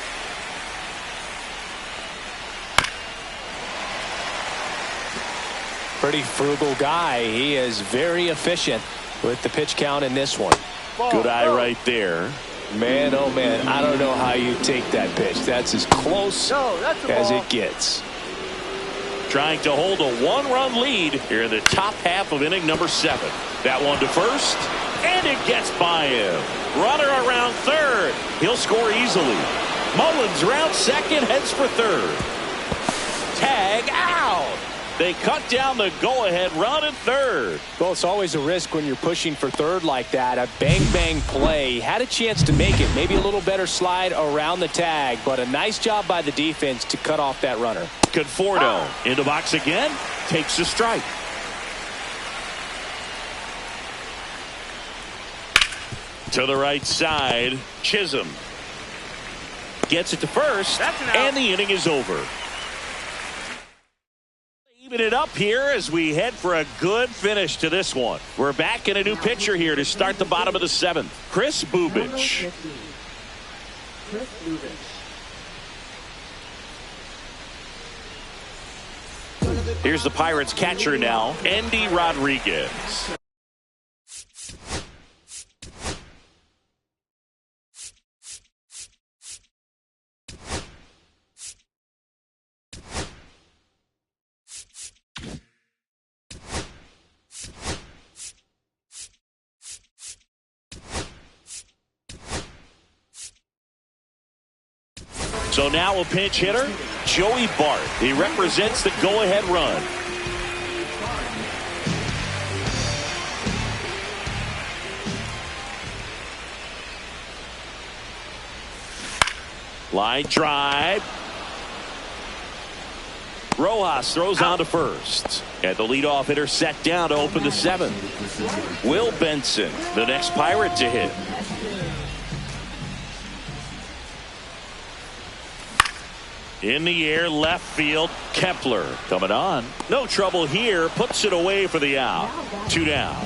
Pretty frugal guy. He is very efficient with the pitch count in this one. Good eye right there. Man, oh man, I don't know how you take that pitch. That's as close as it gets. Trying to hold a one-run lead here in the top half of inning number 7. That one to first, and it gets by him. Runner around third. He'll score easily. Mullins around second, heads for third. Tag out. They cut down the go-ahead run at third. Well, it's always a risk when you're pushing for third like that. A bang-bang play. Had a chance to make it. Maybe a little better slide around the tag, but a nice job by the defense to cut off that runner. Conforto in the box again. Takes a strike. To the right side, Chisholm gets it to first, and the inning is over. Even it up here as we head for a good finish to this one. We're back in a new pitcher here to start the bottom of the 7th. Chris Bubich. Here's the Pirates catcher now, Andy Rodriguez. So now a pinch hitter, Joey Bart. He represents the go-ahead run. Line drive. Rojas throws on to first. And the leadoff hitter set down to open the 7th. Will Benson, the next Pirate to hit. In the air, left field, Kepler coming on. No trouble here, puts it away for the out. 2 down.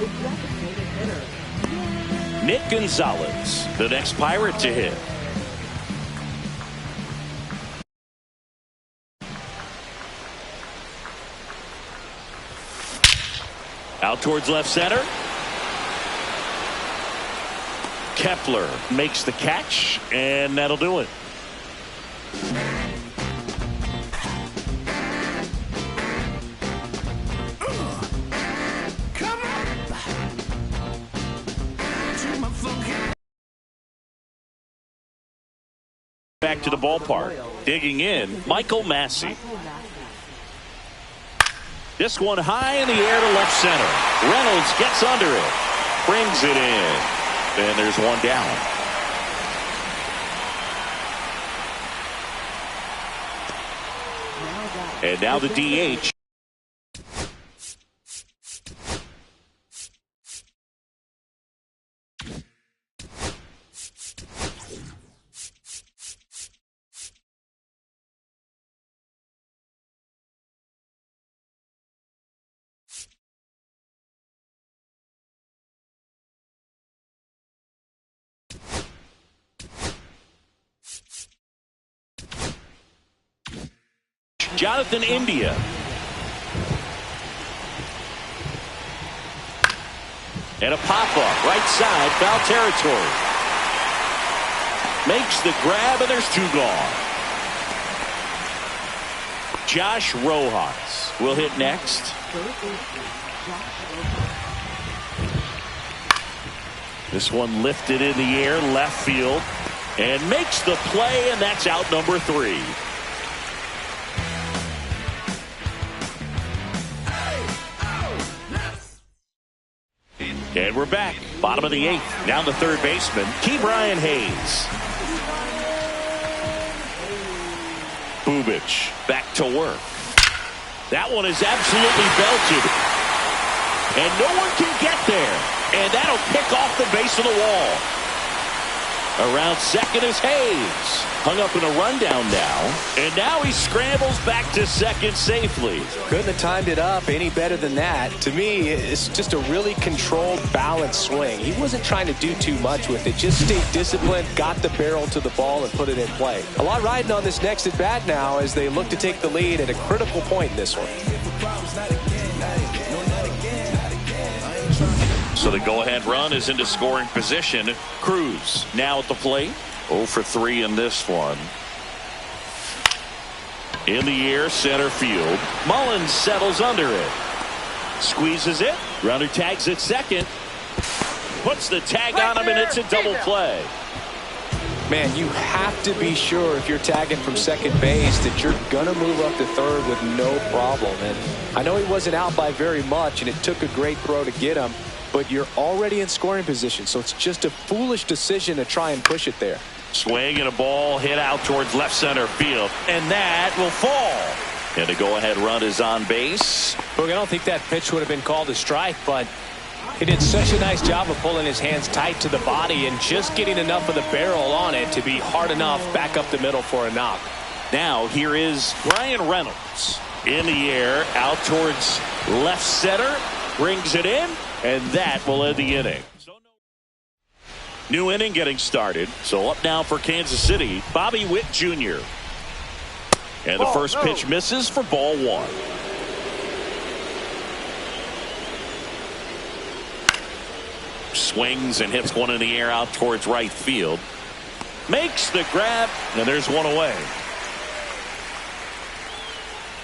Nick Gonzalez, the next Pirate to hit. Out towards left center. Kepler makes the catch, and that'll do it. Back to the ballpark. Digging in, Michael Massey. This one high in the air to left center. Reynolds gets under it. Brings it in. And there's one down. And now the DH. Jonathan India. And a pop-up, right side, foul territory. Makes the grab, and there's 2 gone. Josh Rojas will hit next. This one lifted in the air, left field, and makes the play, and that's out number 3. And we're back. Bottom of the 8th. Down to third baseman, Ke'Bryan Hayes. Bubich back to work. That one is absolutely belted. And no one can get there. And that'll kick off the base of the wall. Around second is Hayes. Hung up in a rundown now. And now he scrambles back to second safely. Couldn't have timed it up any better than that. To me, it's just a really controlled, balanced swing. He wasn't trying to do too much with it. Just stayed disciplined, got the barrel to the ball, and put it in play. A lot riding on this next at bat now as they look to take the lead at a critical point in this one. So the go-ahead run is into scoring position. Cruz now at the plate. 0 for 3 in this one. In the air, center field. Mullins settles under it. Squeezes it. Runner tags at second. Puts the tag on him, and it's a double play. Man, you have to be sure if you're tagging from second base that you're going to move up to third with no problem. And I know he wasn't out by very much, and it took a great throw to get him, but you're already in scoring position, so it's just a foolish decision to try and push it there. Swing and a ball hit out towards left center field, and that will fall. And the go-ahead run is on base. Look, I don't think that pitch would have been called a strike, but he did such a nice job of pulling his hands tight to the body and just getting enough of the barrel on it to be hard enough back up the middle for a knock. Now here is Ryan Reynolds. In the air, out towards left center. Brings it in, and that will end the inning. New inning getting started. So up now for Kansas City, Bobby Witt Jr. And the first pitch misses for ball 1. Swings and hits one in the air out towards right field. Makes the grab, and there's one away.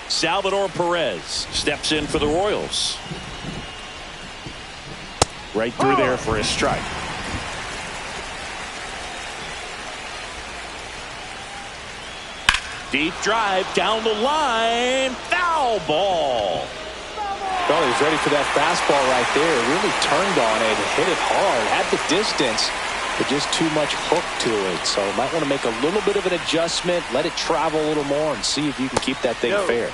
Salvador Perez steps in for the Royals. Right through there for a strike. Deep drive down the line. Foul ball. Well, he was ready for that fastball right there. Really turned on it, hit it hard, had the distance, but just too much hook to it. So might want to make a little bit of an adjustment, let it travel a little more, and see if you can keep that thing fair.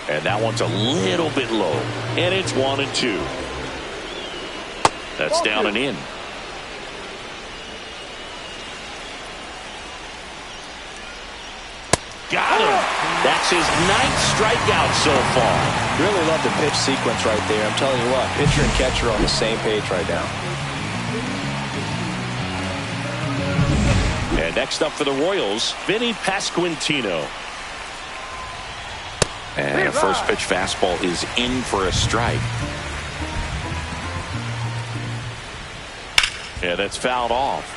And that one's a little bit low. And it's 1-2. That's down and in. Got him. That's his 9th strikeout so far. Really love the pitch sequence right there. I'm telling you what, pitcher and catcher are on the same page right now. And next up for the Royals, Vinny Pasquantino. And a first pitch fastball is in for a strike. Yeah, that's fouled off.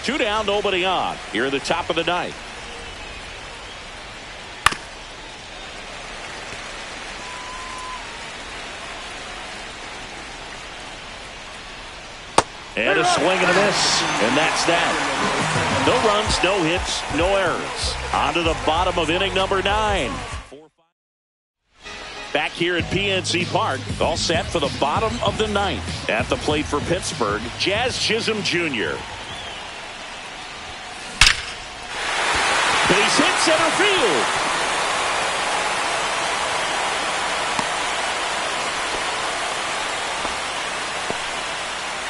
Two down, nobody on. Here at the top of the ninth. And a swing and a miss. And that's that. No runs, no hits, no errors. On to the bottom of inning number 9. Back here at PNC Park, all set for the bottom of the 9th. At the plate for Pittsburgh, Jazz Chisholm Jr. Base hit center field.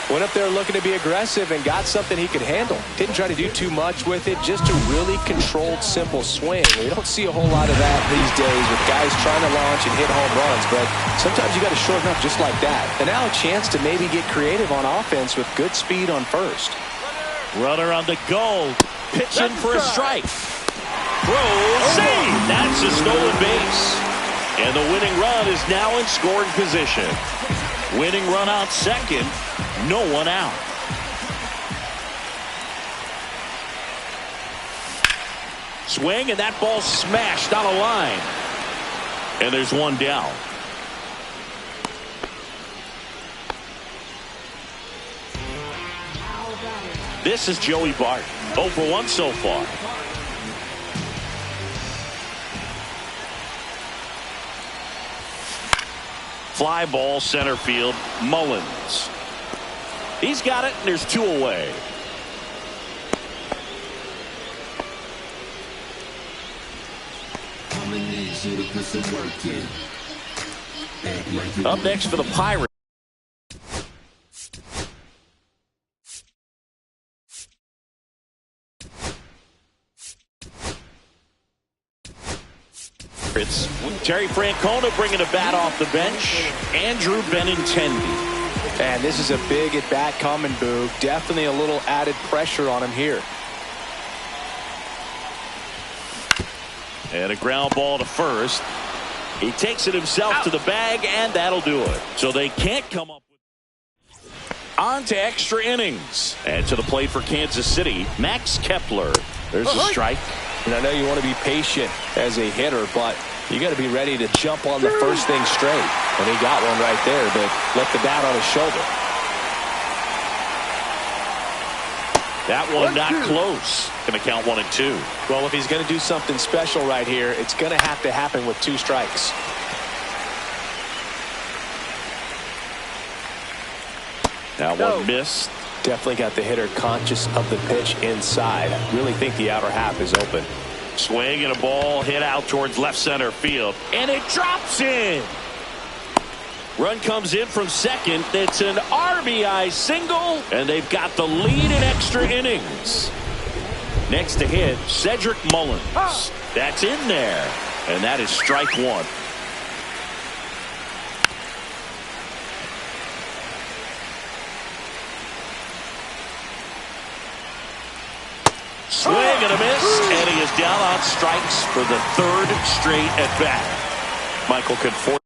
Went up there looking to be aggressive and got something he could handle. Didn't try to do too much with it, just a really controlled, simple swing. We don't see a whole lot of that these days with guys trying to launch and hit home runs, but sometimes you got to shorten up just like that. And now a chance to maybe get creative on offense with good speed on first. Runner on the go. Pitching for a strike. Throw, save. That's a stolen base. And the winning run is now in scoring position. Winning run out second. No one out. Swing, and that ball smashed on a line. And there's one down. This is Joey Bart. 0 for 1 so far. Fly ball center field. Mullins. He's got it, and there's 2 away. Up next for the Pirates. It's Terry Francona bringing a bat off the bench. Andrew Benintendi. And this is a big at-bat coming, Boog. Definitely a little added pressure on him here. And a ground ball to first. He takes it himself to the bag, and that'll do it. So they can't come up with. On to extra innings. And to the plate for Kansas City, Max Kepler. There's a strike. And I know you want to be patient as a hitter, but you got to be ready to jump on the first thing straight. And he got one right there, but left the bat on his shoulder. That one not close. Going to count 1 and 2. Well, if he's going to do something special right here, it's going to have to happen with 2 strikes. That one missed. Definitely got the hitter conscious of the pitch inside. I really think the outer half is open. Swing and a ball hit out towards left center field. And it drops in. Run comes in from second. It's an RBI single. And they've got the lead in extra innings. Next to hit, Cedric Mullins. That's in there. And that is strike 1. Swing and a miss, and he is down on strikes for the 3rd straight at bat. Michael could force.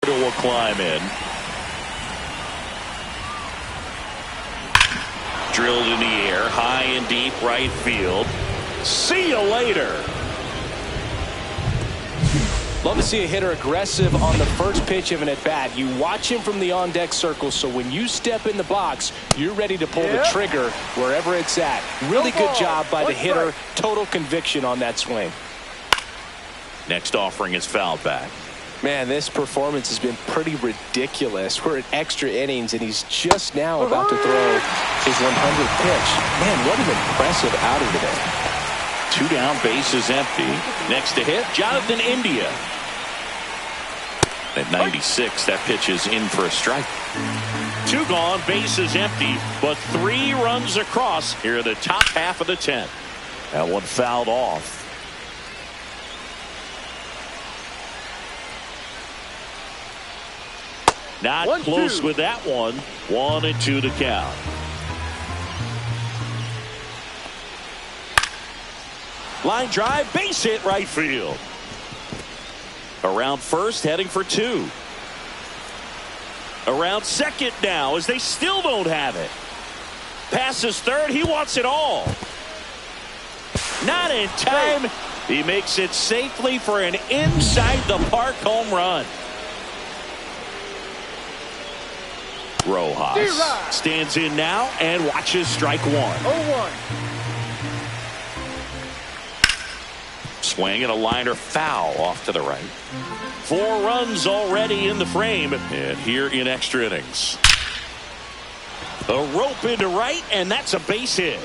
Will climb in. Drilled in the air, high and deep right field. See you later. Love to see a hitter aggressive on the first pitch of an at-bat. You watch him from the on-deck circle, so when you step in the box, you're ready to pull the trigger wherever it's at. Really good job by the hitter. Total conviction on that swing. Next offering is fouled back. Man, this performance has been pretty ridiculous. We're at extra innings, and he's just now about to throw his 100th pitch. Man, what an impressive outing today. 2 down, bases empty. Next to hit, Jonathan India. At 96, that pitch is in for a strike. 2 gone, bases empty, but 3 runs across here in the top half of the 10th. That one fouled off. Not close with that one. 1 and 2 to count. Line drive, base hit right field. Around first, heading for 2. Around second now as they still don't have it. Passes third, he wants it all. Not in time. He makes it safely for an inside the park home run. Rojas stands in now and watches strike 1. 0-1. Swing and a liner foul off to the right. 4 runs already in the frame, and here in extra innings. A rope into right, and that's a base hit.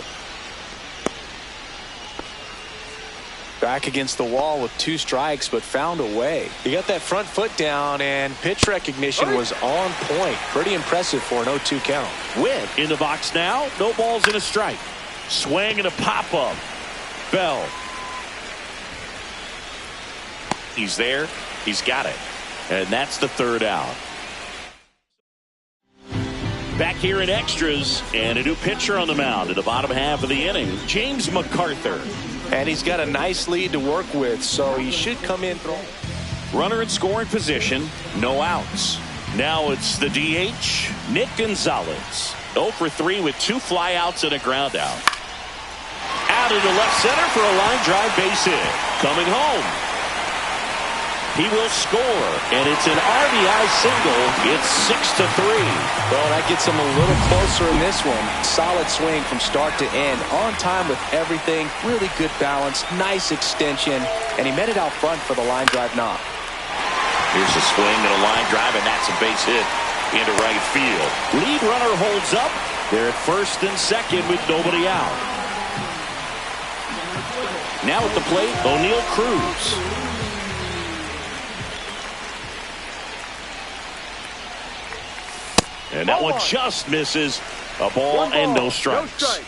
Back against the wall with 2 strikes, but found a way. He got that front foot down, and pitch recognition was on point. Pretty impressive for an 0-2 count. Witt in the box now. No balls and a strike. Swing and a pop-up. Bell. He's there. He's got it. And that's the 3rd out. Back here in extras, and a new pitcher on the mound in the bottom half of the inning, James MacArthur. And he's got a nice lead to work with, so he should come in. Runner in scoring position, no outs. Now it's the DH, Nick Gonzalez. 0 for 3 with 2 flyouts and a ground out. Out into left center for a line drive base hit. Coming home. He will score, and it's an RBI single. It's 6-3. Well, that gets him a little closer in this one. Solid swing from start to end. On time with everything. Really good balance. Nice extension. And he met it out front for the line drive knock. Here's a swing and a line drive, and that's a base hit into right field. Lead runner holds up. They're at first and second with nobody out. Now at the plate, O'Neal Cruz. And that one just misses. A ball and no strikes.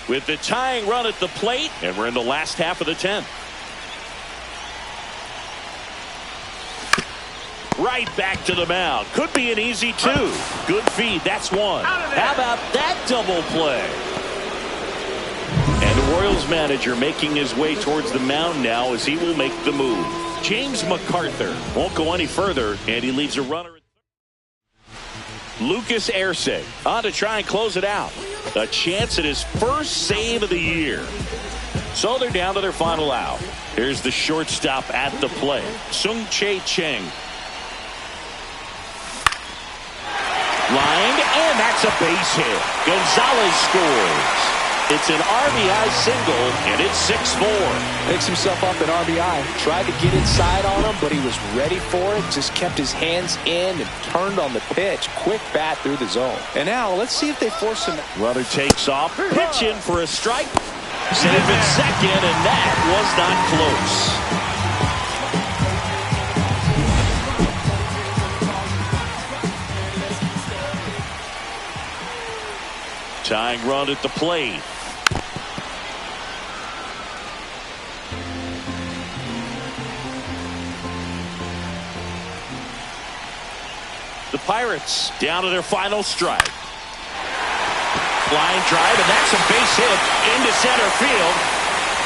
With the tying run at the plate, and we're in the last half of the 10th. Right back to the mound. Could be an easy 2. Good feed. That's 1. How about that double play? And the Royals manager making his way towards the mound now as he will make the move. James MacArthur won't go any further, and he leaves a runner. Lucas Erceg on to try and close it out. A chance at his first save of the year. So they're down to their final out. Here's the shortstop at the plate, Sung-Chae Cheng. Lined, and that's a base hit. Gonzalez scores. It's an RBI single, and it's 6-4. Picks himself up an RBI. Tried to get inside on him, but he was ready for it. Just kept his hands in and turned on the pitch. Quick bat through the zone. And now, let's see if they force him. Runner takes off. Pitch in for a strike. Save at second, and that was not close. Tying run at the plate. The Pirates down to their final strike. Flying drive, and that's a base hit into center field.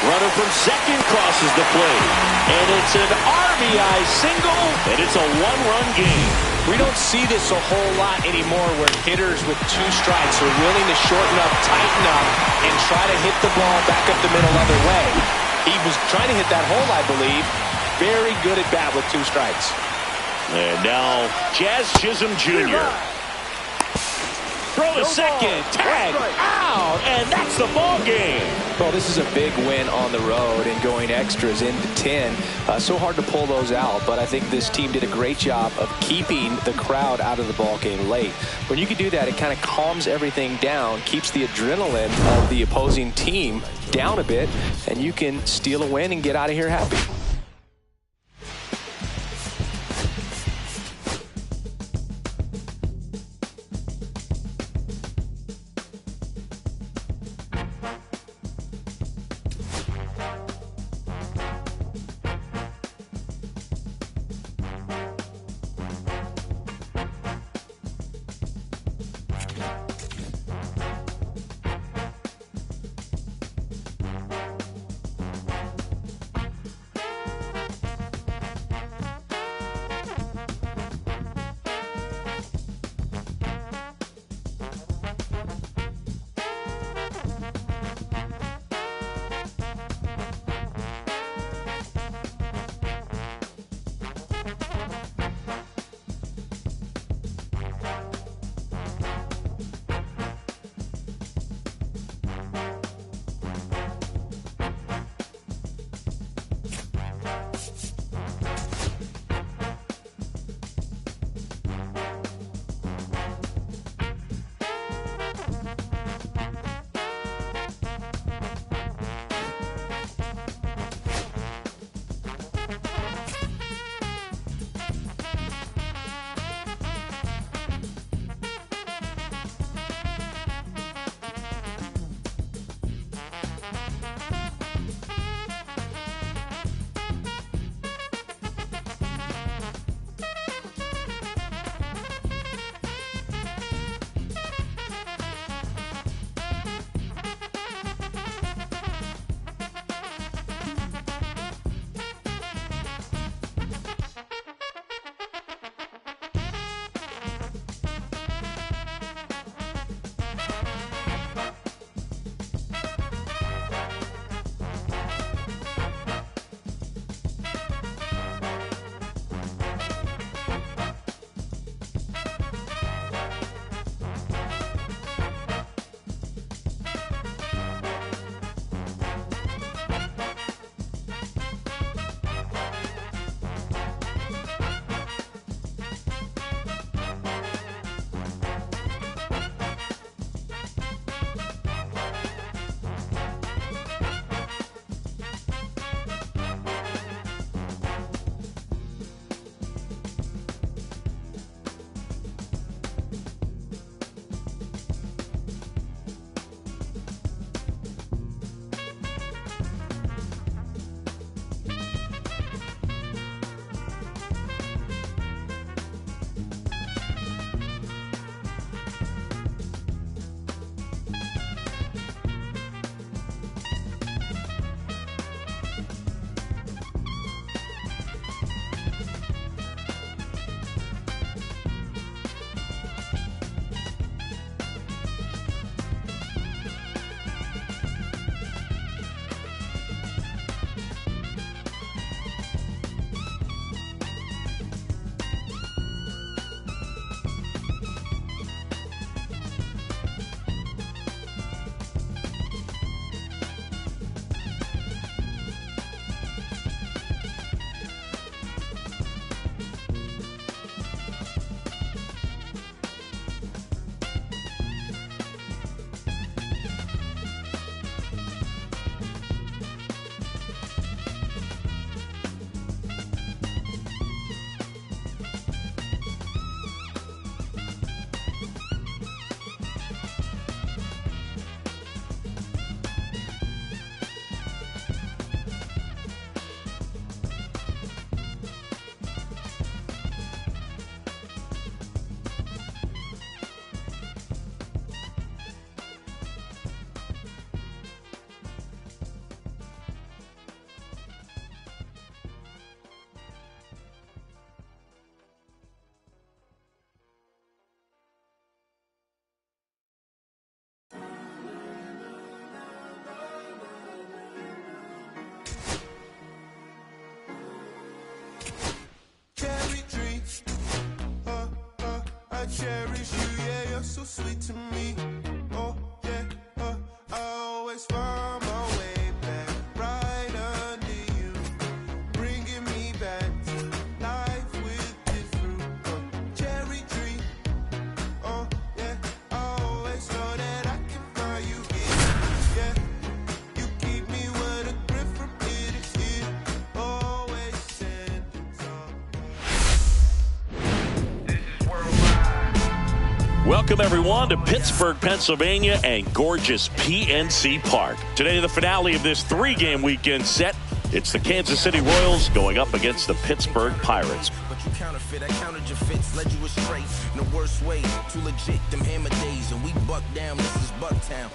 Runner from second crosses the plate. And it's an RBI single, and it's a 1-run game. We don't see this a whole lot anymore where hitters with 2 strikes are willing to shorten up, tighten up, and try to hit the ball back up the middle other way. He was trying to hit that hole, I believe. Very good at bat with 2 strikes. And now Jazz Chisholm Jr. Throw to second, tag, out, and that's the ball game. Well, this is a big win on the road and going extras into 10. So hard to pull those out, but I think this team did a great job of keeping the crowd out of the ball game late. When you can do that, it kind of calms everything down, keeps the adrenaline of the opposing team down a bit, and you can steal a win and get out of here happy. sweet to me. Oh yeah, I always find my way back right under you, bringing me back to life with this fruit. Cherry tree. Oh yeah, I always know that I can find you here. Yeah, you keep me with a grip from ear to ear. Always standing tall. Welcome, everyone, to Pittsburgh, Pennsylvania, and gorgeous PNC Park. Today, the finale of this three-game weekend set. It's the Kansas City Royals going up against the Pittsburgh Pirates. But you counterfeit, I countered your fits, led you astray in the worst way. Too legit, them hammer days, and we buck down. This is Bucktown.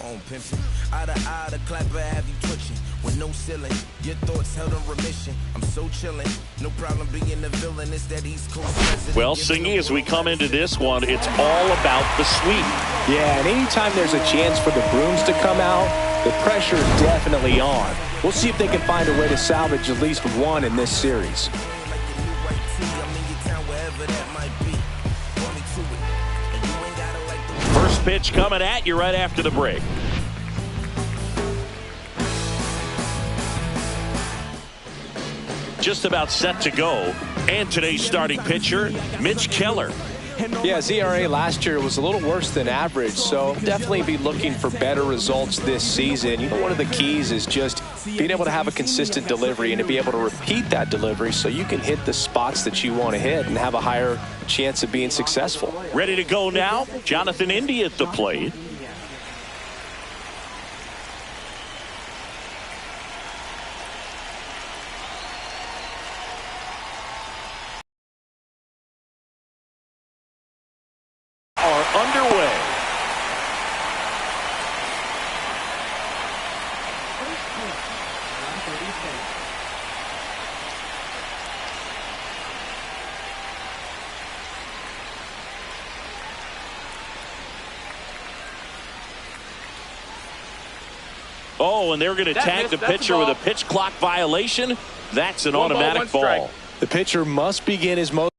Come on, pimpin'. Eye to eye, the clapper have you twitching with no ceiling. Your thoughts held in remission. I'm so chillin', no problem being the villain. It's that East Coast president. Well, Singy, as we come into this one, it's all about the sweep. Yeah, and anytime there's a chance for the brooms to come out, the pressure is definitely on. We'll see if they can find a way to salvage at least one in this series. First pitch coming at you right after the break. Just about set to go. And today's starting pitcher, Mitch Keller. Yeah, ZRA last year was a little worse than average, so definitely be looking for better results this season. You know, one of the keys is just being able to have a consistent delivery and to be able to repeat that delivery so you can hit the spots that you want to hit and have a higher chance of being successful. Ready to go now, Jonathan Indy at the plate. Underway. Oh, and they're going to tag the pitcher with a pitch clock violation. That's an automatic ball. The pitcher must begin his motion.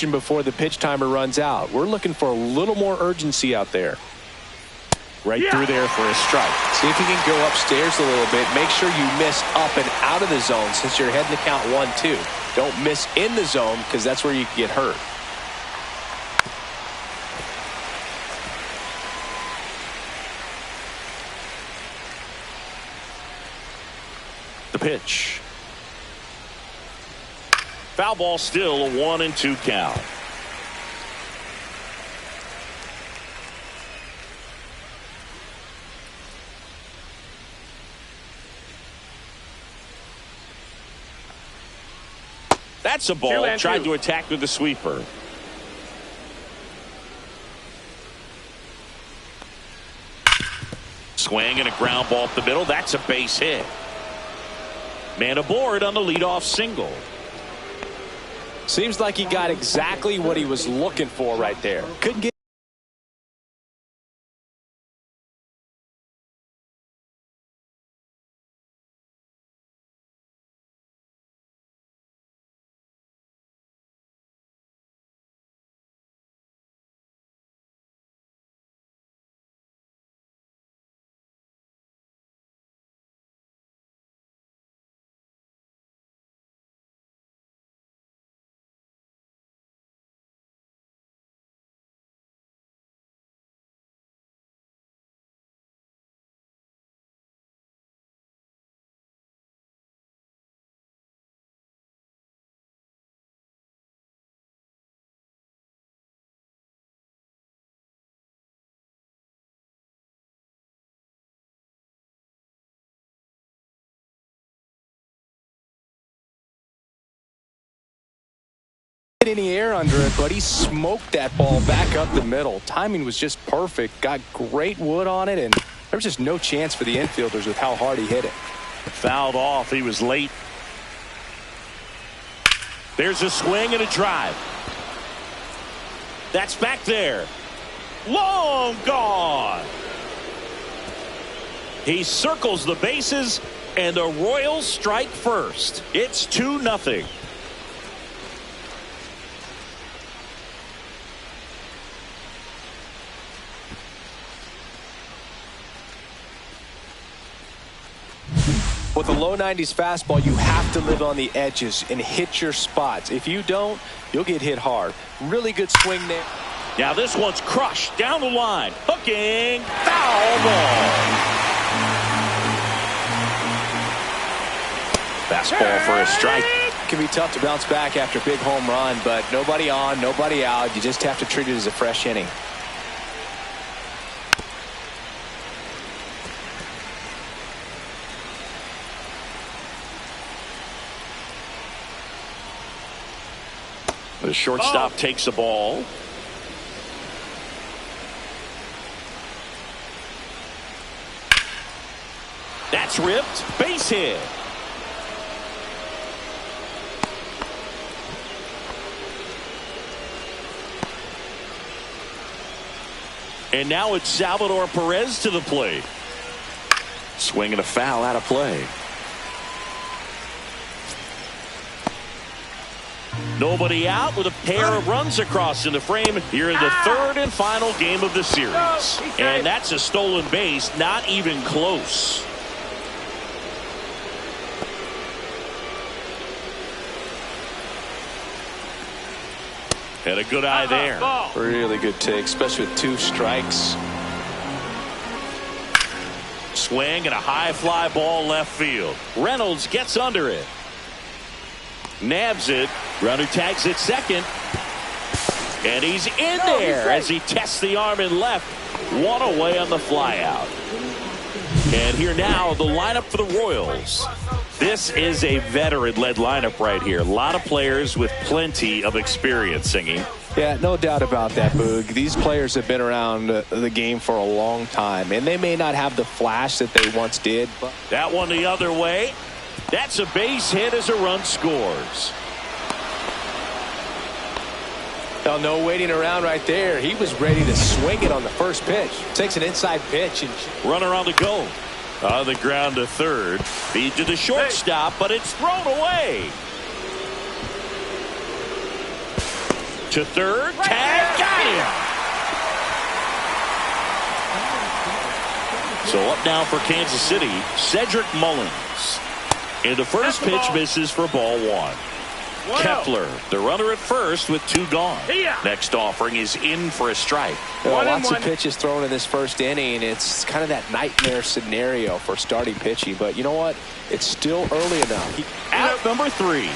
Before the pitch timer runs out. We're looking for a little more urgency out there. Right through there for a strike. See if you can go upstairs a little bit. Make sure you miss up and out of the zone since you're heading to count 1-2. Don't miss in the zone because that's where you can get hurt. The pitch. Foul ball, still a 1-2 count. That's a ball. Tried to attack with the sweeper. Swing and a ground ball up the middle. That's a base hit. Man aboard on the leadoff single. Seems like he got exactly what he was looking for right there. Couldn't get any air under it, but he smoked that ball back up the middle. Timing was just perfect. Got great wood on it, and there was just no chance for the infielders with how hard he hit it. Fouled off. He was late. There's a swing and a drive. That's back there. Long gone. He circles the bases, and the Royals strike first. It's 2-0. With a low 90s fastball, you have to live on the edges and hit your spots. If you don't, you'll get hit hard. Really good swing there. Now this one's crushed down the line. Hooking. Foul ball. Fastball for a strike. It can be tough to bounce back after a big home run, but nobody on, nobody out. You just have to treat it as a fresh inning. The shortstop takes the ball. That's ripped. Base hit. And now it's Salvador Perez to the plate. Swing and a foul out of play. Nobody out with a pair of runs across in the frame here in the third and final game of the series. And that's a stolen base, not even close. Had a good eye there. Really good take, especially with 2 strikes. Swing and a high fly ball left field. Reynolds gets under it. Nabs it. Runner tags it second. And he's in there as he tests the arm in left. 1 away on the flyout. And here now, the lineup for the Royals. This is a veteran-led lineup right here. A lot of players with plenty of experience, Singy. Yeah, no doubt about that, Boog. These players have been around the game for a long time, and they may not have the flash that they once did. But that one the other way. That's a base hit as a run scores. Oh, no waiting around right there. He was ready to swing it on the first pitch. Takes an inside pitch. And runner on the go. On the ground to third. Feed to the shortstop, but it's thrown away. To third. Tag. Got him. So up now for Kansas City, Cedric Mullins. And the first pitch misses for ball 1. Kepler, the runner at first with 2 gone. Next offering is in for a strike. Lots of pitches thrown in this first inning. It's kind of that nightmare scenario for starting pitching. But you know what? It's still early enough. Out number 3.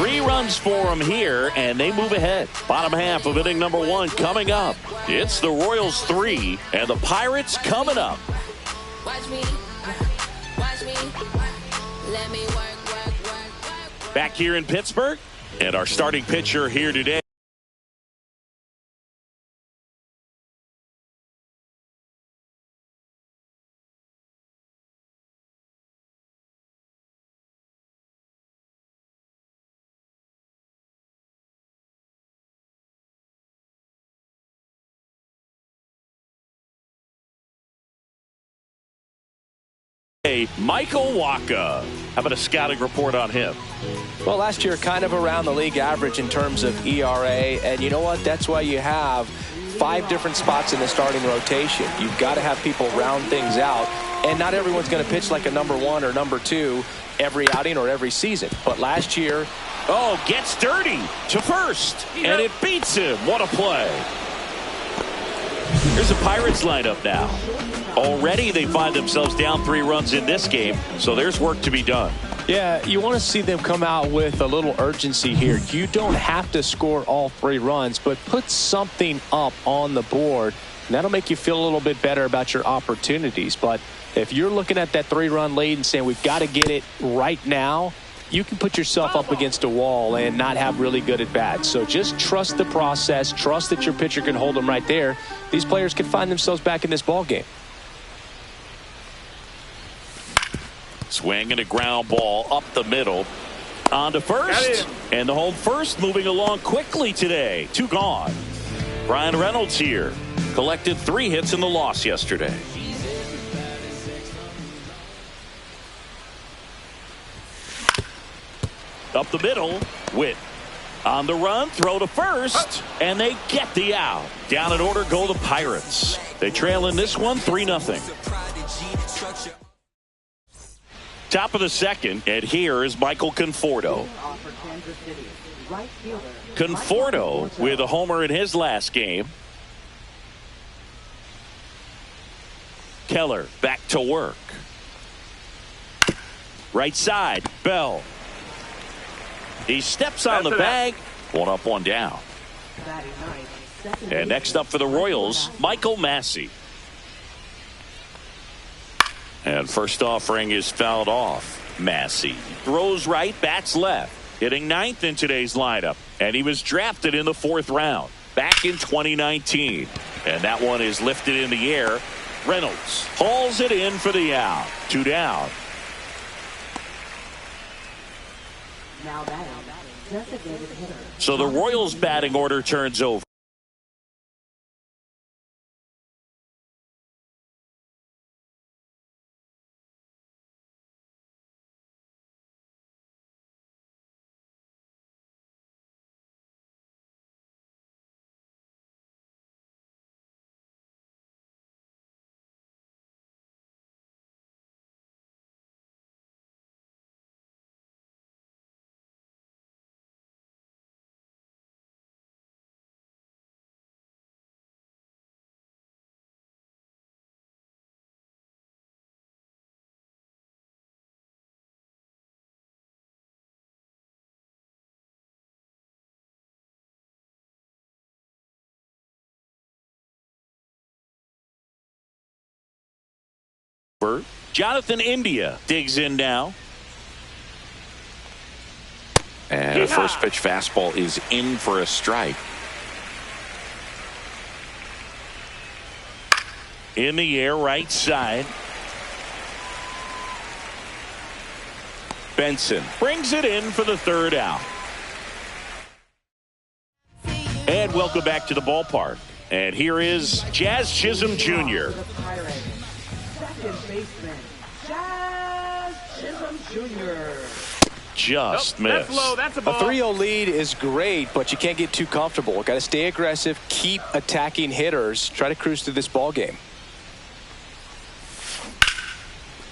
3 runs for him here, and they move ahead. Bottom half of inning number 1 coming up. It's the Royals 3 and the Pirates coming up. Watch me. Let me work. Back here in Pittsburgh, and our starting pitcher here today. Hey, Michael Wacha. How about a scouting report on him? Well, last year, kind of around the league average in terms of ERA. And you know what? That's why you have 5 different spots in the starting rotation. You've got to have people round things out. And not everyone's going to pitch like a number 1 or number 2 every outing or every season. But last year... Oh, gets dirty to first. And it beats him. What a play. Here's the Pirates lineup now. Already they find themselves down 3 runs in this game, so there's work to be done. Yeah, you want to see them come out with a little urgency here. You don't have to score all 3 runs, but put something up on the board, and that'll make you feel a little bit better about your opportunities. But if you're looking at that 3-run lead and saying we've got to get it right now, you can put yourself up against a wall and not have really good at bats. So just trust the process. Trust that your pitcher can hold them right there. These players can find themselves back in this ball game. Swing and a ground ball up the middle. On to first. And the home first moving along quickly today. 2 gone. Brian Reynolds here. Collected 3 hits in the loss yesterday. Up the middle. Witt. On the run. Throw to first. And they get the out. Down in order go the Pirates. They trail in this one 3-0. Top of the second, and here is Michael Conforto. Conforto with a homer in his last game. Keller back to work. Right side, Bell. He steps on the bag. 1 up, 1 down. And next up for the Royals, Michael Massey. And first offering is fouled off. Massey throws right, bats left. Hitting 9th in today's lineup. And he was drafted in the 4th round back in 2019. And that one is lifted in the air. Reynolds hauls it in for the out. 2 down. Now batting, designated hitter. So the Royals batting order turns over. Jonathan India digs in now. And a first pitch fastball is in for a strike. In the air, right side. Benson brings it in for the 3rd out. And welcome back to the ballpark. And here is Jazz Chisholm Jr. Second baseman, Jazz Chisholm Jr. Just missed. That's a 3-0 lead is great, but you can't get too comfortable. Got to stay aggressive, keep attacking hitters, try to cruise through this ball game.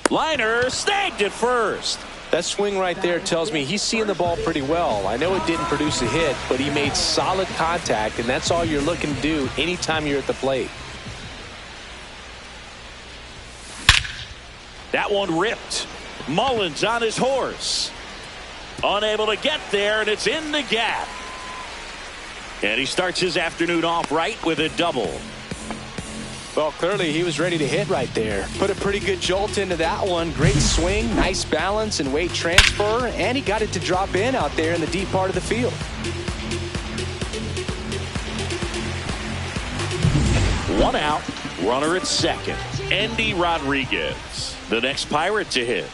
Liner snagged at first. That swing right there tells me he's seeing the ball pretty well. I know it didn't produce a hit, but he made solid contact, and that's all you're looking to do anytime you're at the plate. That one ripped. Mullins on his horse. Unable to get there, and it's in the gap. And he starts his afternoon off right with a double. Well, clearly he was ready to hit right there. Put a pretty good jolt into that one. Great swing, nice balance and weight transfer, and he got it to drop in out there in the deep part of the field. One out, runner at second. Andy Rodriguez, the next Pirate to hit.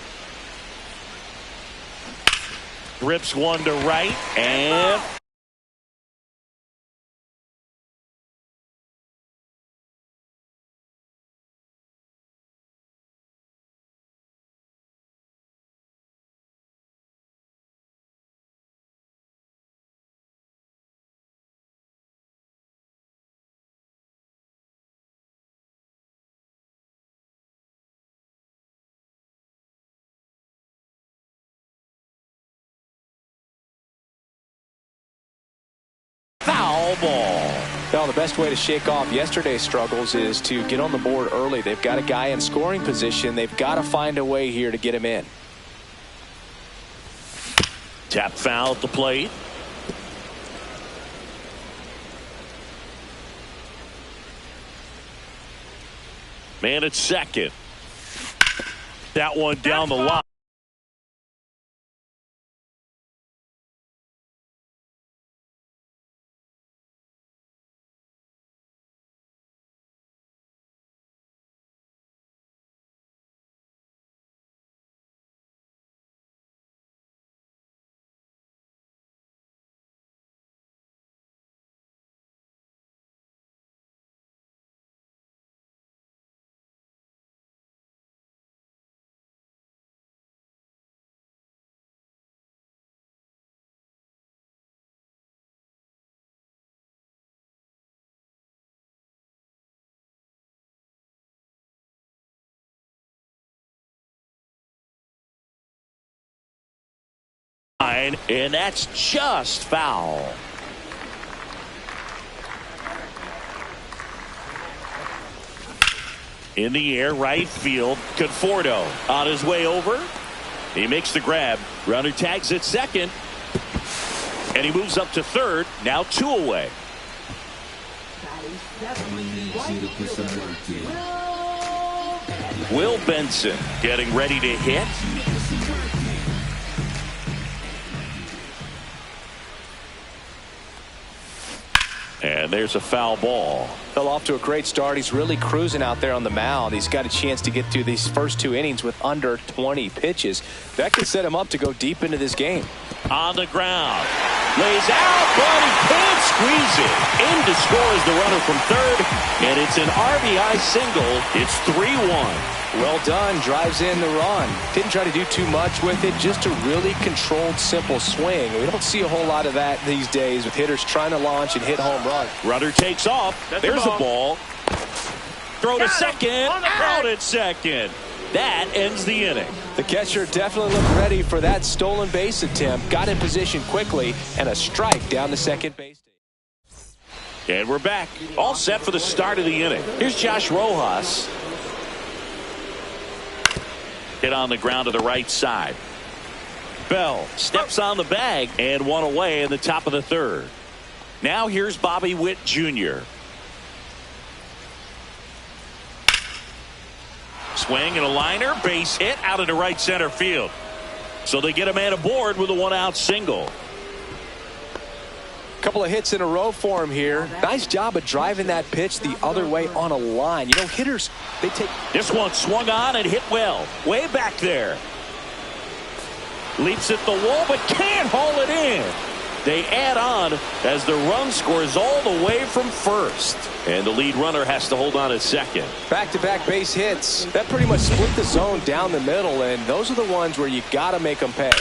Rips one to right, and best way to shake off yesterday's struggles is to get on the board early. They've got a guy in scoring position. They've got to find a way here to get him in. Tap foul at the plate. Man at second. That one down the line. And that's just foul. In the air, right field. Conforto on his way over. He makes the grab. Runner tags at second. And he moves up to third. Now 2 away. Will Benson getting ready to hit. And there's a foul ball. Fell off to a great start. He's really cruising out there on the mound. He's got a chance to get through these first 2 innings with under 20 pitches. That could set him up to go deep into this game. On the ground. Lays out, but he can't squeeze it. In to score is the runner from third. And it's an RBI single. It's 3-1. Well done. Drives in the run. Didn't try to do too much with it. Just a really controlled, simple swing. We don't see a whole lot of that these days with hitters trying to launch and hit home runs. Runner takes off. There's a ball. Throw to second. Out at second. That ends the inning. The catcher definitely looked ready for that stolen base attempt. Got in position quickly and a strike down the second base. And we're back. All set for the start of the inning. Here's Josh Rojas. Hit on the ground to the right side. Bell steps on the bag and one away in the top of the third. Now here's Bobby Witt Jr. Swing and a liner, base hit out into right center field. So they get a man aboard with a 1-out single. Couple of hits in a row for him here. Nice job of driving that pitch the other way on a line. You know, hitters, they take... This one swung on and hit well. Way back there. Leaps at the wall, but can't haul it in. They add on as the run scores all the way from first. And the lead runner has to hold on at second. Back-to-back base hits. That pretty much split the zone down the middle, and those are the ones where you got to make them pay.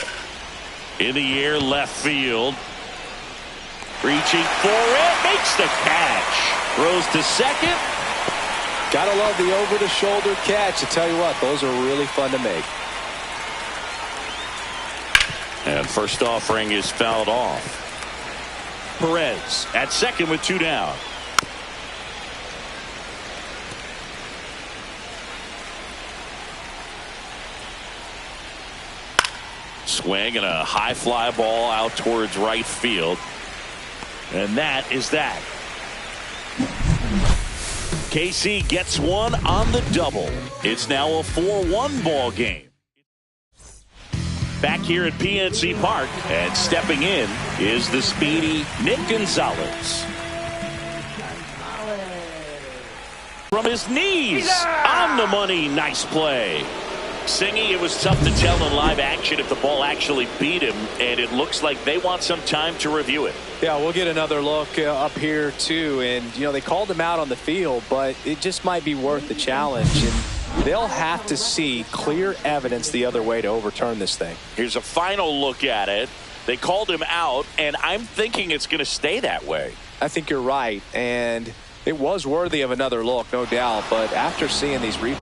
In the air, left field. Reaching for it, makes the catch. Throws to second. Gotta love the over-the-shoulder catch. I tell you what, those are really fun to make. And first offering is fouled off. Perez at second with 2 down. Swing and a high fly ball out towards right field. And that is that. KC gets one on the double. It's now a 4-1 ball game. Back here at PNC Park, and stepping in is the speedy Nick Gonzalez. From his knees, on the money, nice play. Singy, it was tough to tell in live action if the ball actually beat him, and it looks like they want some time to review it. Yeah, we'll get another look up here too, and you know they called him out on the field, but it just might be worth the challenge, and they'll have to see clear evidence the other way to overturn this thing. Here's a final look at it. They called him out, and I'm thinking it's going to stay that way. I think you're right, and it was worthy of another look, no doubt, but after seeing these replays,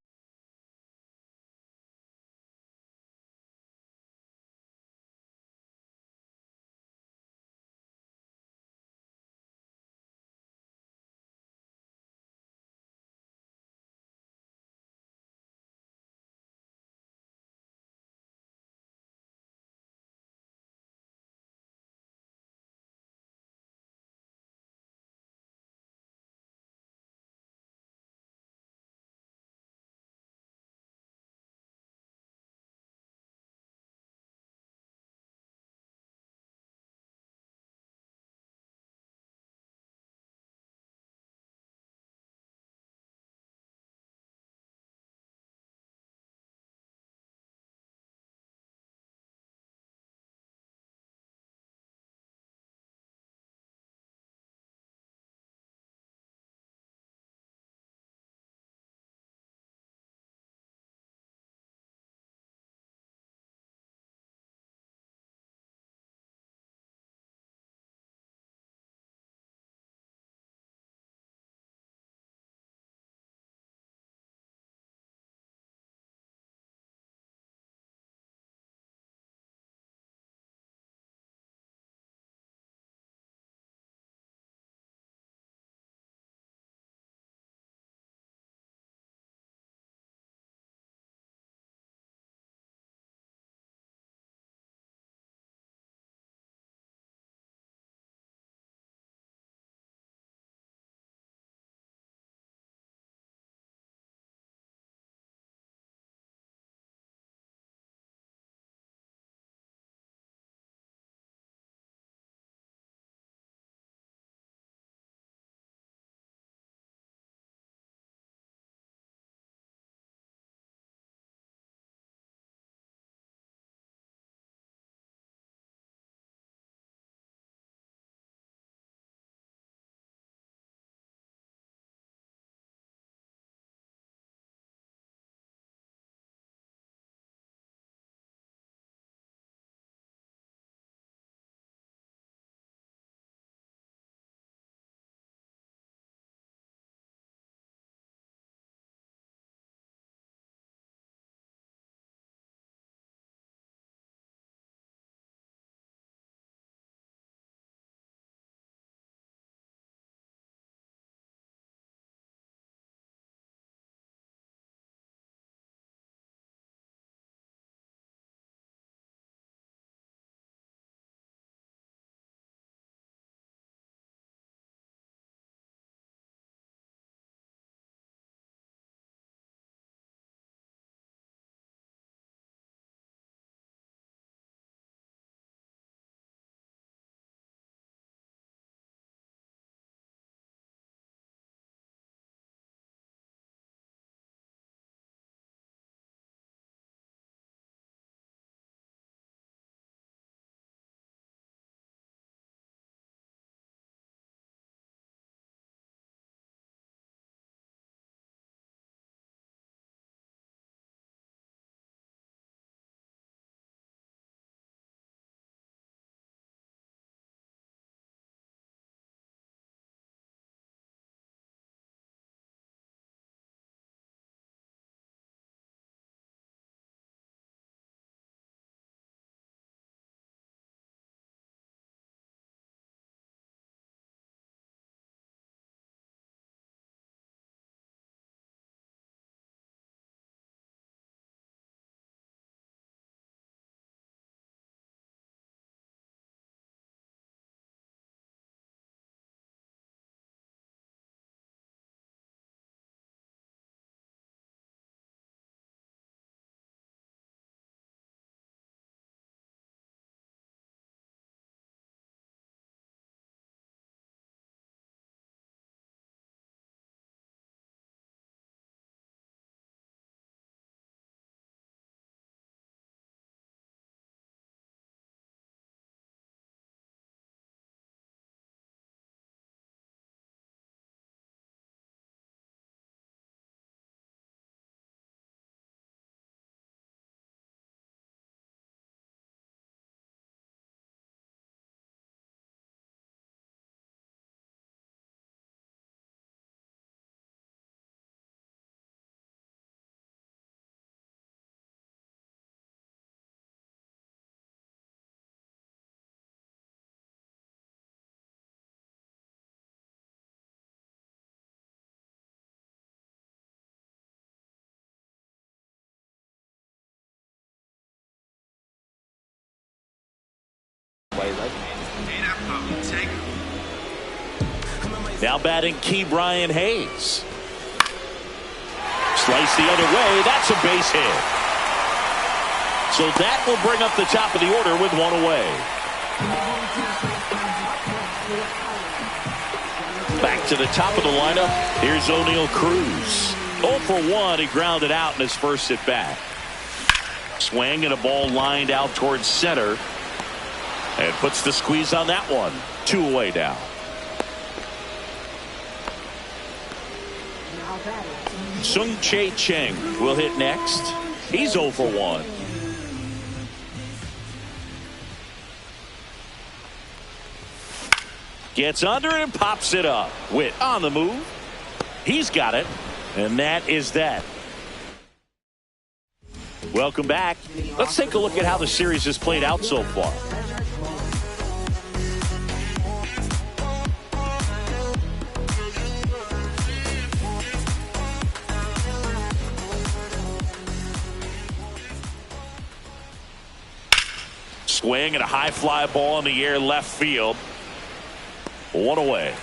Now batting Key Brian Hayes. Slice the other way. That's a base hit. So that will bring up the top of the order with one away. Back to the top of the lineup. Here's O'Neal Cruz. 0 for 1. He grounded out in his first at bat. Swing and a ball lined out towards center. And puts the squeeze on that one. 2 away now. Sung Chae Cheng will hit next. He's 0 for 1. Gets under it and pops it up. Witt on the move. He's got it. And that is that. Welcome back. Let's take a look at how the series has played out so far. Swing and a high fly ball in the air left field. 1 away.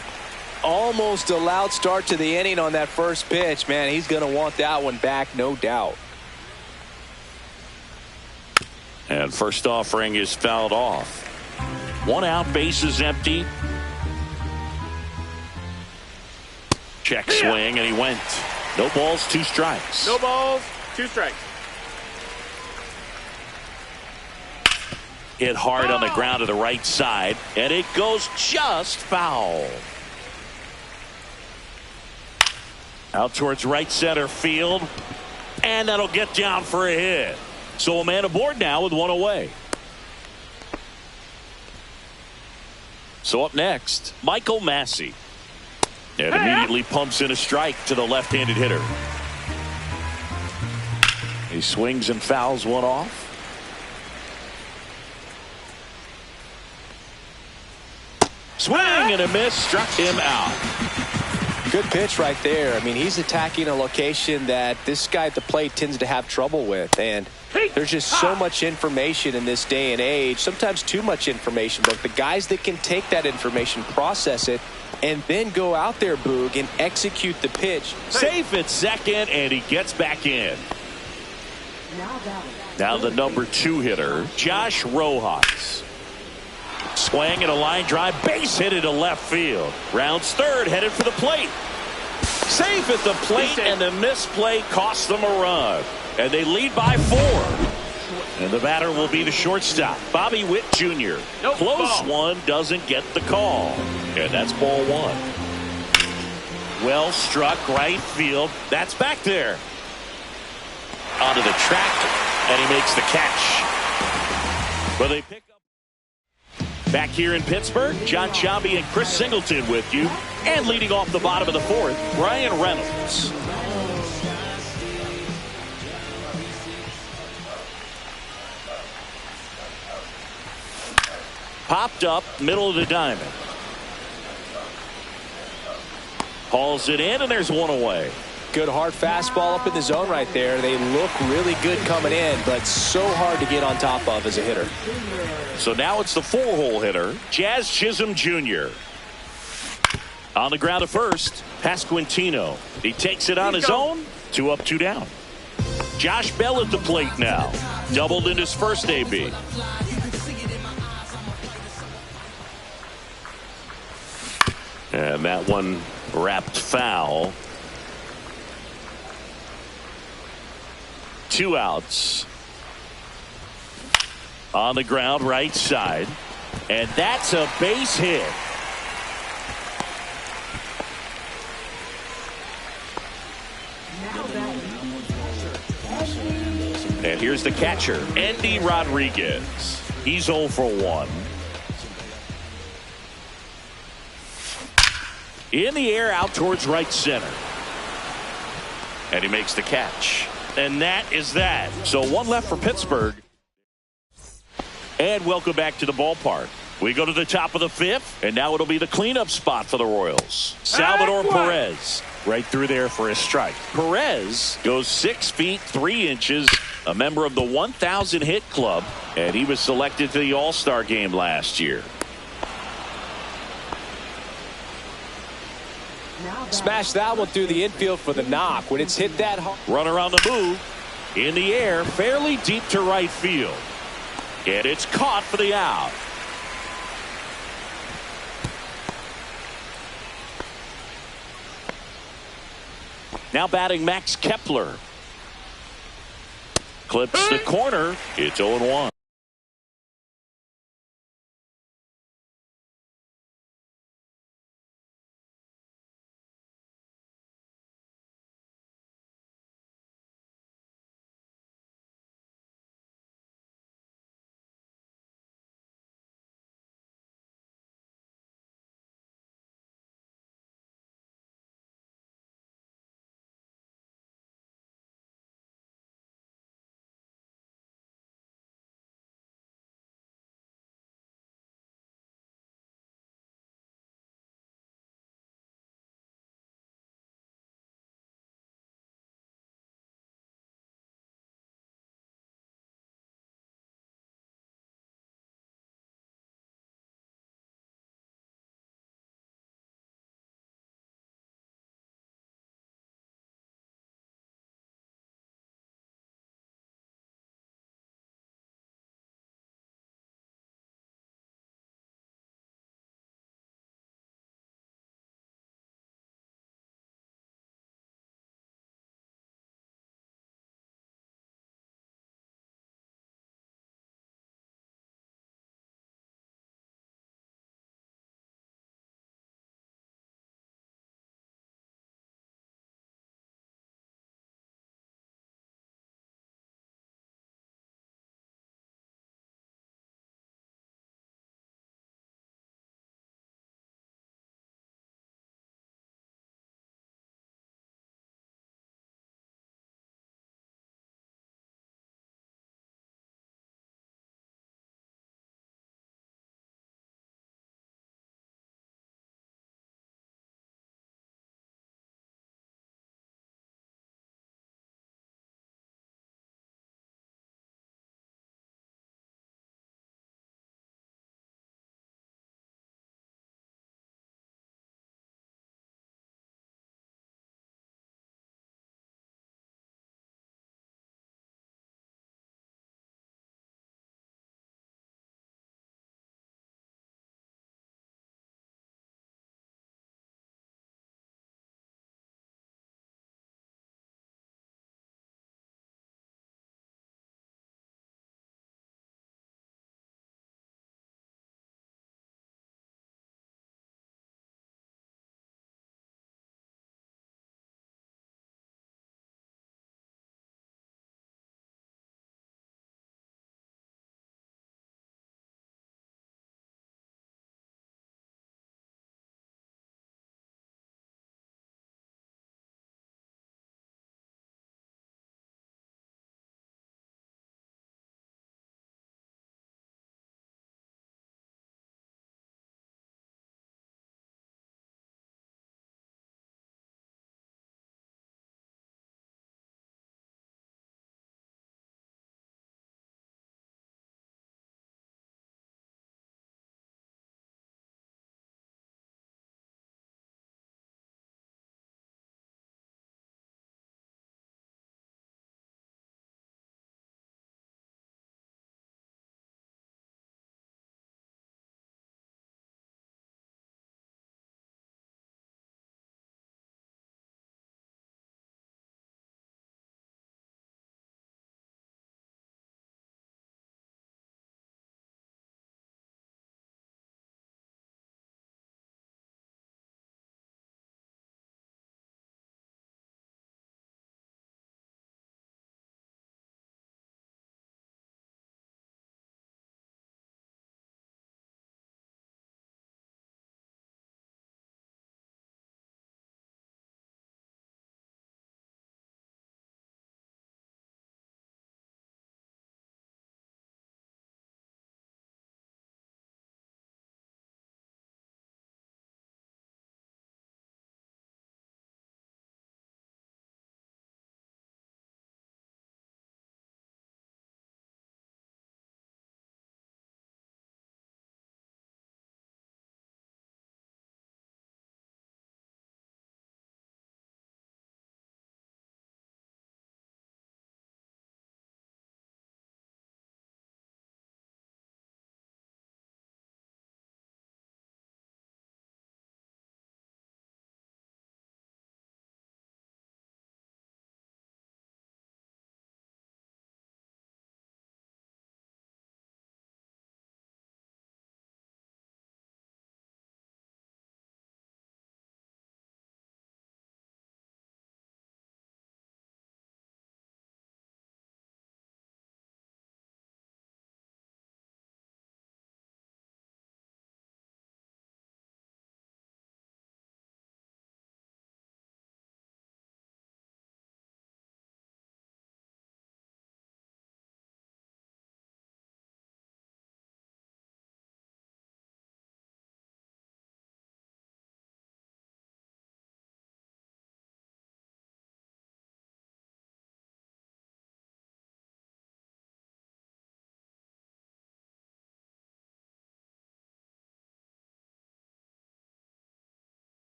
Almost a loud start to the inning on that first pitch. Man, he's going to want that one back, no doubt. And first offering is fouled off. 1 out, bases empty. Check swing, and he went. No balls, 2 strikes. No balls, 2 strikes. Hit hard on the ground to the right side, and it goes just foul. Out towards right center field, and that'll get down for a hit. So a man aboard now with 1 away. So up next, Michael Massey. And immediately pumps in a strike to the left-handed hitter. He swings and fouls one off. Swing and a miss, struck him out. Good pitch right there. I mean, he's attacking a location that this guy at the plate tends to have trouble with. And there's just so much information in this day and age, sometimes too much information. But the guys that can take that information, process it, and then go out there, Boog, and execute the pitch. Safe at second, and he gets back in. Now the number 2 hitter, Josh Rojas. Swing and a line drive, base hit into left field. Rounds third, headed for the plate. Safe at the plate, and the misplay costs them a run. And they lead by 4. And the batter will be the shortstop, Bobby Witt Jr. Close one, doesn't get the call. And that's ball 1. Well struck, right field. That's back there. Onto the track, and he makes the catch. But they pick up. Back here in Pittsburgh, John Sciambi and Chris Singleton with you. And leading off the bottom of the 4th, Brian Reynolds. Popped up, middle of the diamond. Hauls it in, and there's 1 away. Good hard fastball up in the zone right there. They look really good coming in, but so hard to get on top of as a hitter. So now it's the 4-hole hitter, Jazz Chisholm Jr. On the ground at first, Pasquantino. He takes it on his own. 2 up, 2 down. Josh Bell at the plate now. Doubled in his first AB. And that one wrapped foul. 2 outs. On the ground, right side. And that's a base hit. And here's the catcher, Andy Rodriguez. He's 0 for 1. In the air, out towards right center. And he makes the catch. And that is that. So 1 left for Pittsburgh. And welcome back to the ballpark. We go to the top of the 5th, and now it'll be the cleanup spot for the Royals. Salvador Perez right through there for a strike. Perez goes 6 feet 3 inches, a member of the 1,000 hit club, and he was selected to the All-Star game last year. Smash that one through the infield for the knock. When it's hit that hard. Runner on the move. In the air, fairly deep to right field. And it's caught for the out. Now batting Max Kepler. Clips the corner. It's 0-1.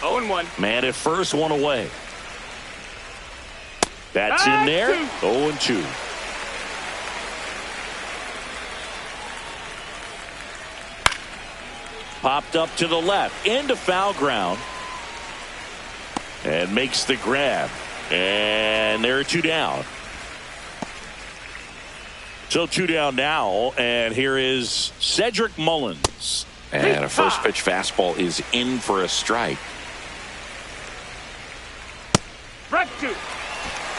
0-1. Man at first, one away. That's in there. 0-2. Popped up to the left, into foul ground. And makes the grab. And there are 2 down. So 2 down now, and here is Cedric Mullins. And a first pitch fastball is in for a strike.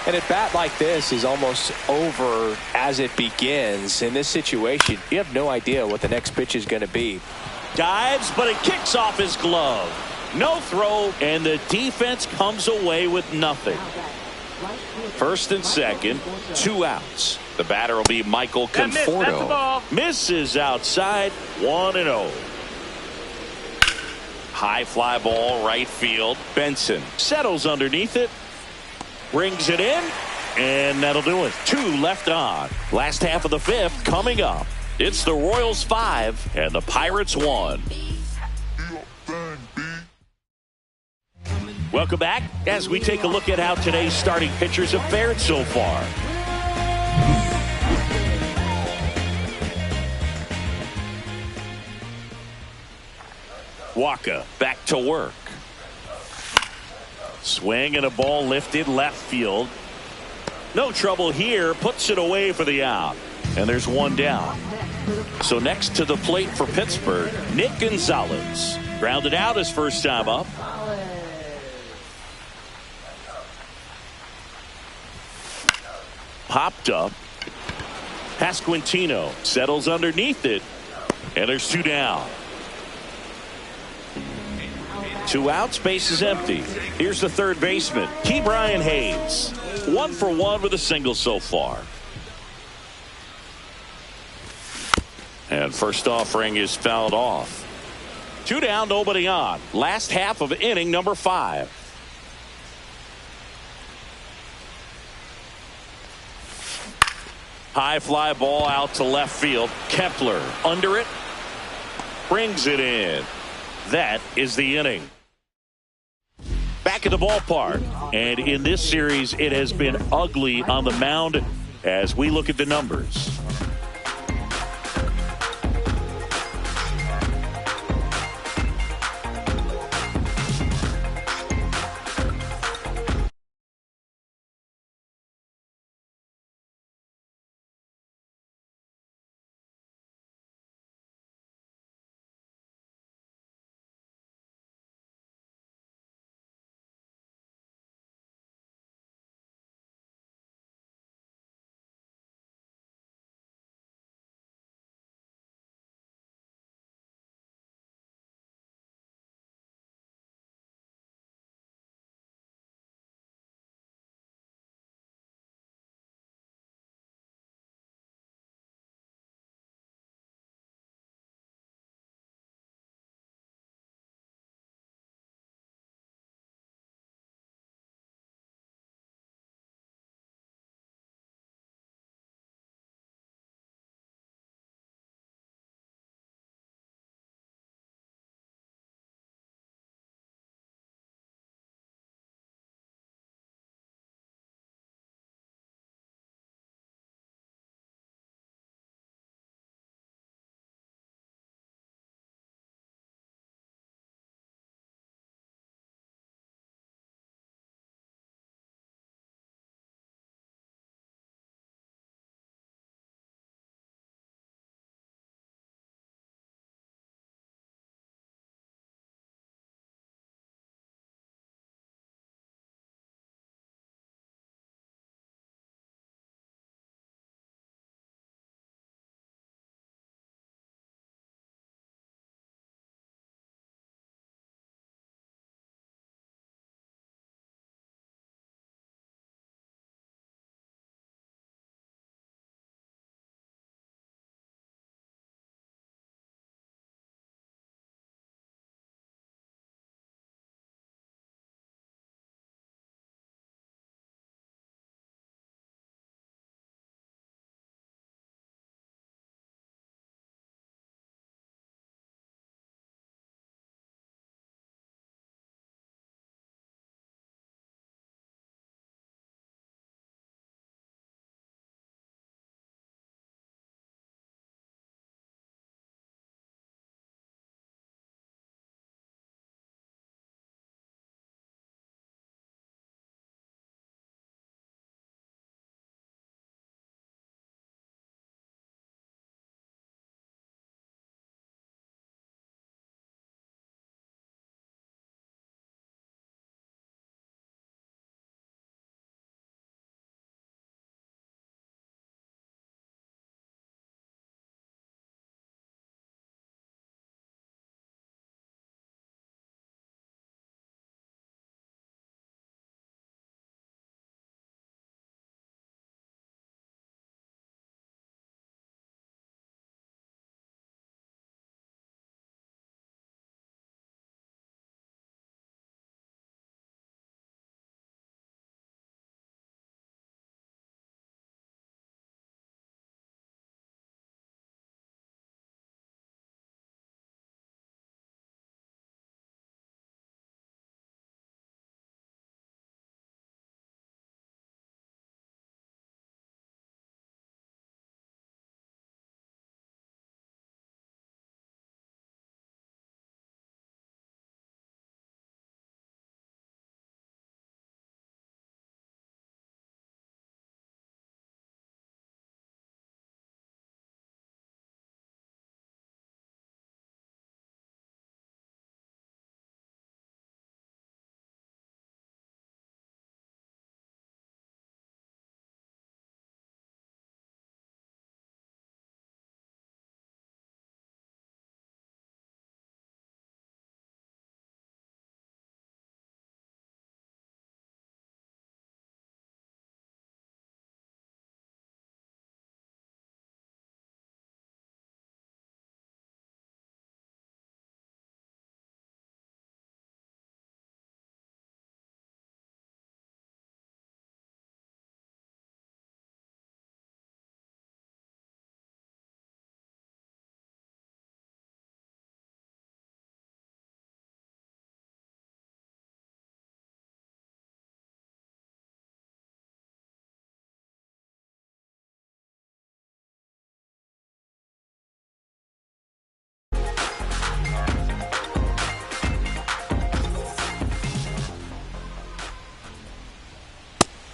And a bat like this is almost over as it begins. In this situation, you have no idea what the next pitch is going to be. Dives, but it kicks off his glove. No throw, and the defense comes away with nothing. First and second, 2 outs. The batter will be Michael Conforto. Misses outside, 1-0. High fly ball, right field. Benson settles underneath it. Brings it in, and that'll do it. 2 left on. Last half of the 5th coming up. It's the Royals 5 and the Pirates 1. Welcome back as we take a look at how today's starting pitchers have fared so far. Waka back to work. Swing and a ball lifted left field. No trouble here. Puts it away for the out. And there's 1 down. So next to the plate for Pittsburgh, Nick Gonzalez. Grounded out his first time up. Popped up. Pasquantino settles underneath it. And there's 2 down. 2 outs, base is empty. Here's the third baseman, Key Brian Hayes. 1 for 1 with a single so far. And first offering is fouled off. 2 down, nobody on. Last half of inning number 5. High fly ball out to left field. Kepler under it. Brings it in. That is the inning. Back at the ballpark. And in this series, it has been ugly on the mound as we look at the numbers.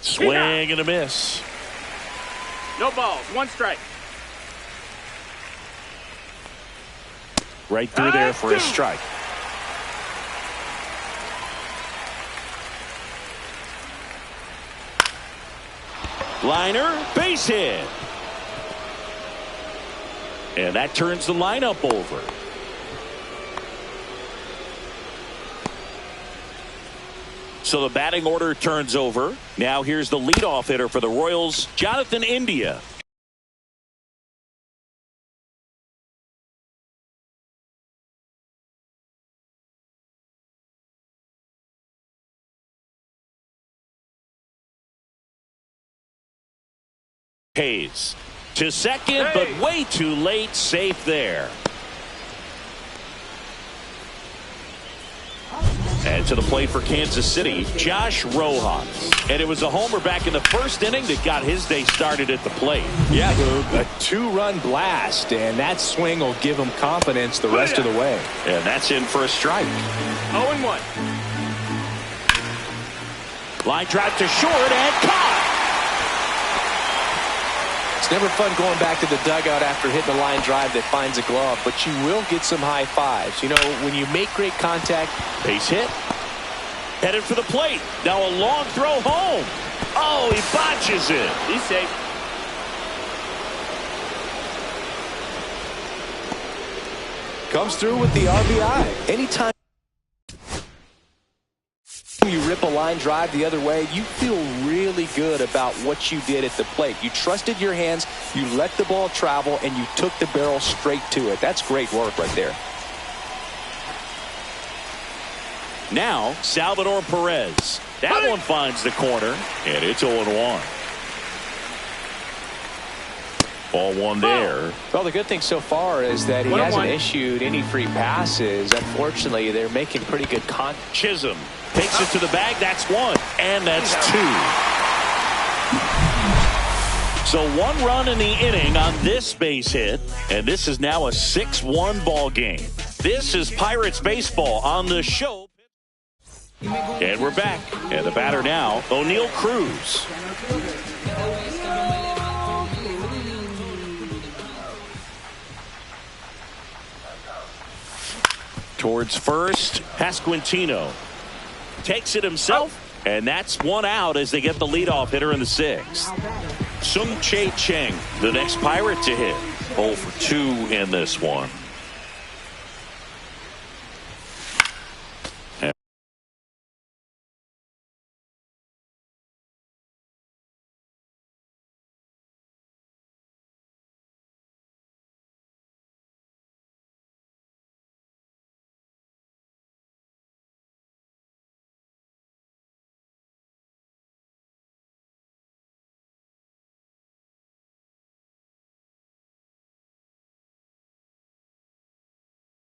Swing and a miss. No balls, 1 strike. Right through there for a strike. Liner, base hit. And that turns the lineup over. So the batting order turns over. Now here's the leadoff hitter for the Royals, Jonathan India. Hayes to second, but way too late. Safe there. And to the plate for Kansas City, Josh Rojas. And it was a homer back in the first inning that got his day started at the plate. Yeah, a 2-run blast, and that swing will give him confidence the rest of the way. And that's in for a strike. 0-1. Line drive to short and caught. It's never fun going back to the dugout after hitting a line drive that finds a glove, but you will get some high fives. You know, when you make great contact. Base hit. Headed for the plate. Now a long throw home. Oh, he botches it. He's safe. Comes through with the RBI. Anytime you rip a line drive the other way, you feel really good about what you did at the plate. You trusted your hands, you let the ball travel, and you took the barrel straight to it. That's great work right there. Now Salvador Perez. That one finds the corner, and it's 0-1. Ball one there. Well, the good thing so far is that he hasn't issued any free passes. Unfortunately, they're making pretty good contact. Chisholm takes it to the bag. That's one, and that's two. So 1 run in the inning on this base hit, and this is now a 6-1 ball game. This is Pirates baseball on the show. And we're back. And the batter now, O'Neal Cruz. Towards first, Pasquantino takes it himself, and that's 1 out as they get the leadoff hitter in the 6th. Sung Chae Cheng, the next Pirate to hit. 0 for 2 in this one.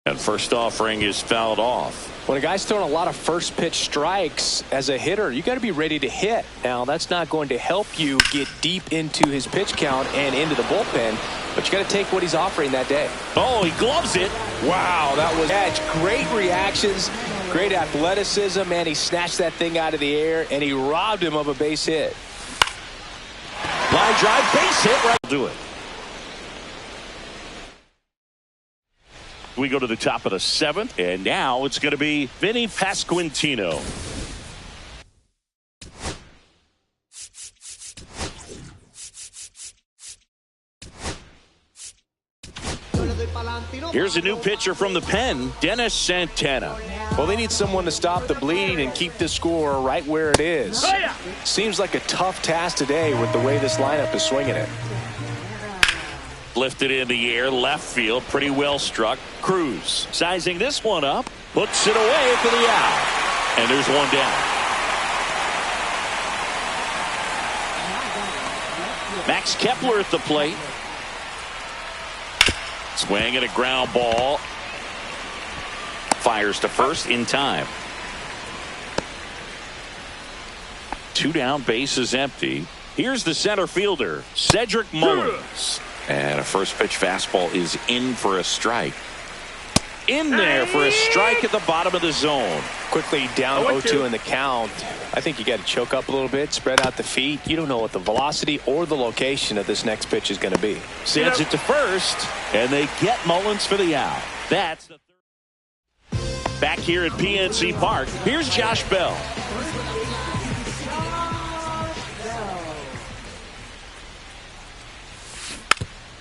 And first offering is fouled off. When a guy's throwing a lot of first pitch strikes as a hitter, you got to be ready to hit. Now, that's not going to help you get deep into his pitch count and into the bullpen, but you got to take what he's offering that day. Oh, he gloves it. Wow, that was edge. Great reactions, great athleticism, and he snatched that thing out of the air, and he robbed him of a base hit. Line drive, base hit. Right, do it. We go to the top of the 7th, and now it's going to be Vinny Pasquantino. Here's a new pitcher from the pen, Dennis Santana. Well, they need someone to stop the bleeding and keep the score right where it is. Seems like a tough task today with the way this lineup is swinging it. Lifted in the air, left field, pretty well struck. Cruz sizing this one up, puts it away for the out. And there's one down. Max Kepler at the plate. Swing and a ground ball. Fires to first in time. 2 down, base is empty. Here's the center fielder, Cedric Mullins. And a first pitch fastball is in for a strike. in there for a strike at the bottom of the zone. Quickly down 0-2 in the count. I think you got to choke up a little bit, spread out the feet. You don't know what the velocity or the location of this next pitch is going to be. Sends it to first, and they get Mullins for the out. That's the third. Back here at PNC Park, here's Josh Bell.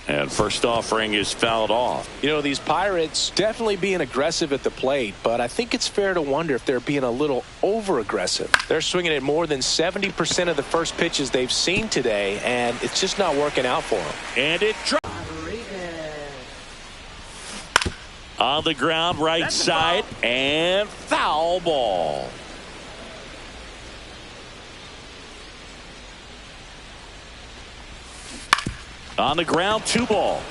And first offering is fouled off. You know, these Pirates definitely being aggressive at the plate, but I think it's fair to wonder if they're being a little over-aggressive. They're swinging at more than 70% of the first pitches they've seen today, and it's just not working out for them. And it drops. On the ground, right side, and foul ball. On the ground, 2-ball.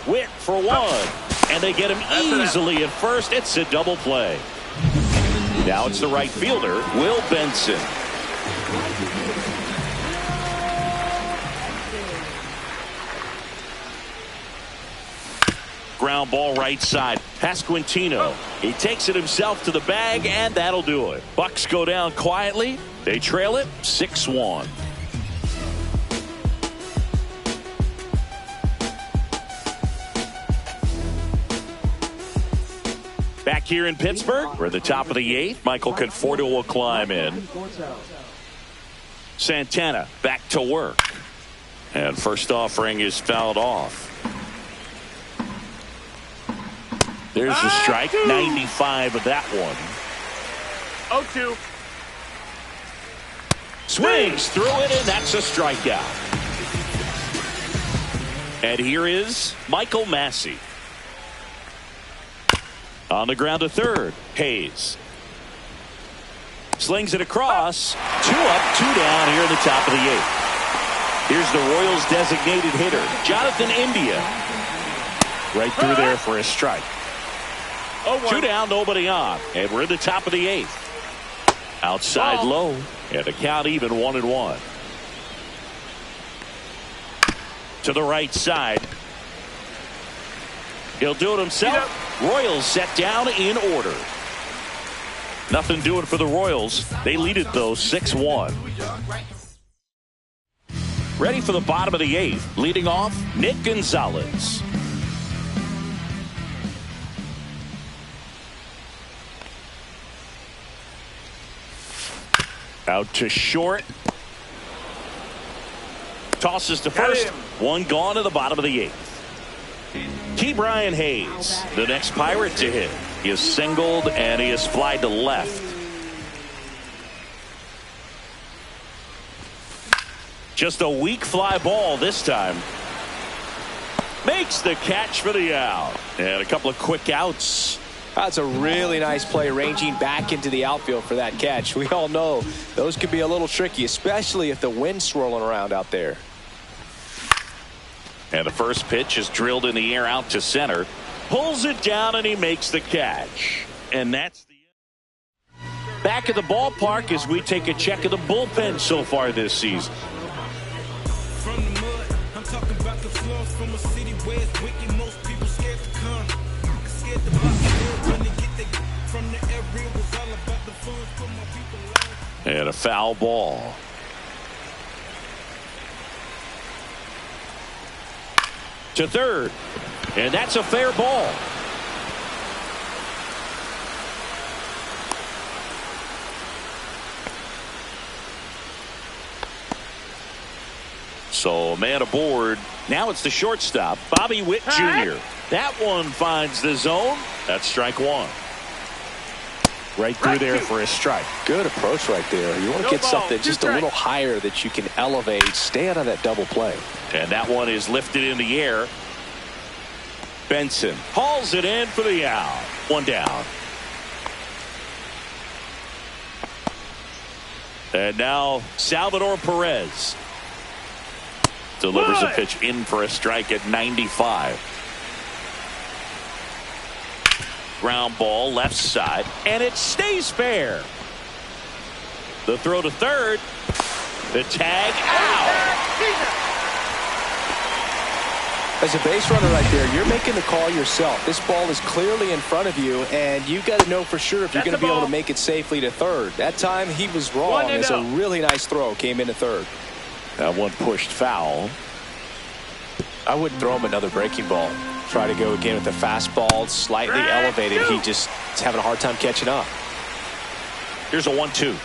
Witt for 1. And they get him easily at first. It's a double play. Now it's the right fielder, Will Benson. Ground ball right side. Pasquantino. He takes it himself to the bag, and that'll do it. Bucks go down quietly. They trail it 6-1. Back here in Pittsburgh, we're at the top of the 8th. Michael Conforto will climb in. Santana back to work. And first offering is fouled off. There's the strike. 95 of that one. 0-2. Swings through it, and that's a strikeout. And here is Michael Massey. On the ground to third, Hayes. Slings it across. 2 up, 2 down here in the top of the 8th. Here's the Royals' designated hitter, Jonathan India. Right through there for a strike. 2 down, nobody on. And we're in the top of the 8th. Outside low. And the count even 1-1. To the right side. He'll do it himself. Royals set down in order. Nothing doing for the Royals. They lead it, though, 6-1. Ready for the bottom of the 8th. Leading off, Nick Gonzalez. Out to short. Tosses to first. 1 gone to the bottom of the 8th. T. Brian Hayes, the next Pirate to hit. He is singled and he is flied to left. Just a weak fly ball this time. Makes the catch for the out. And a couple of quick outs. That's a really nice play, ranging back into the outfield for that catch. We all know those could be a little tricky, especially if the wind's swirling around out there. And the first pitch is drilled in the air out to center. Pulls it down and he makes the catch. And that's the end. Back at the ballpark as we take a check of the bullpen so far this season. From the mud, I'm talking about the slums from a city where it's wicked. Most people scared to come. Scared to buy the when they get the from the area was all about the funds for my people. And a foul ball. To third. And that's a fair ball. So a man aboard. Now it's the shortstop, Bobby Witt Jr. That one finds the zone. That's strike 1. Right through there for a strike. Good approach right there. You want to get something just a little higher that you can elevate. Stay out of that double play. And that one is lifted in the air. Benson hauls it in for the out. 1 down. And now Salvador Perez delivers a pitch in for a strike at 95. Ground ball left side, and it stays fair. The throw to third. The tag out. As a base runner right there, you're making the call yourself. This ball is clearly in front of you, and you got to know for sure if you're going to be able to make it safely to third. That time he was wrong. It's a really nice throw. Came into third. That one pushed foul. I wouldn't throw him another breaking ball. Try to go again with the fastball, slightly elevated. He just is having a hard time catching up. Here's a 1-2.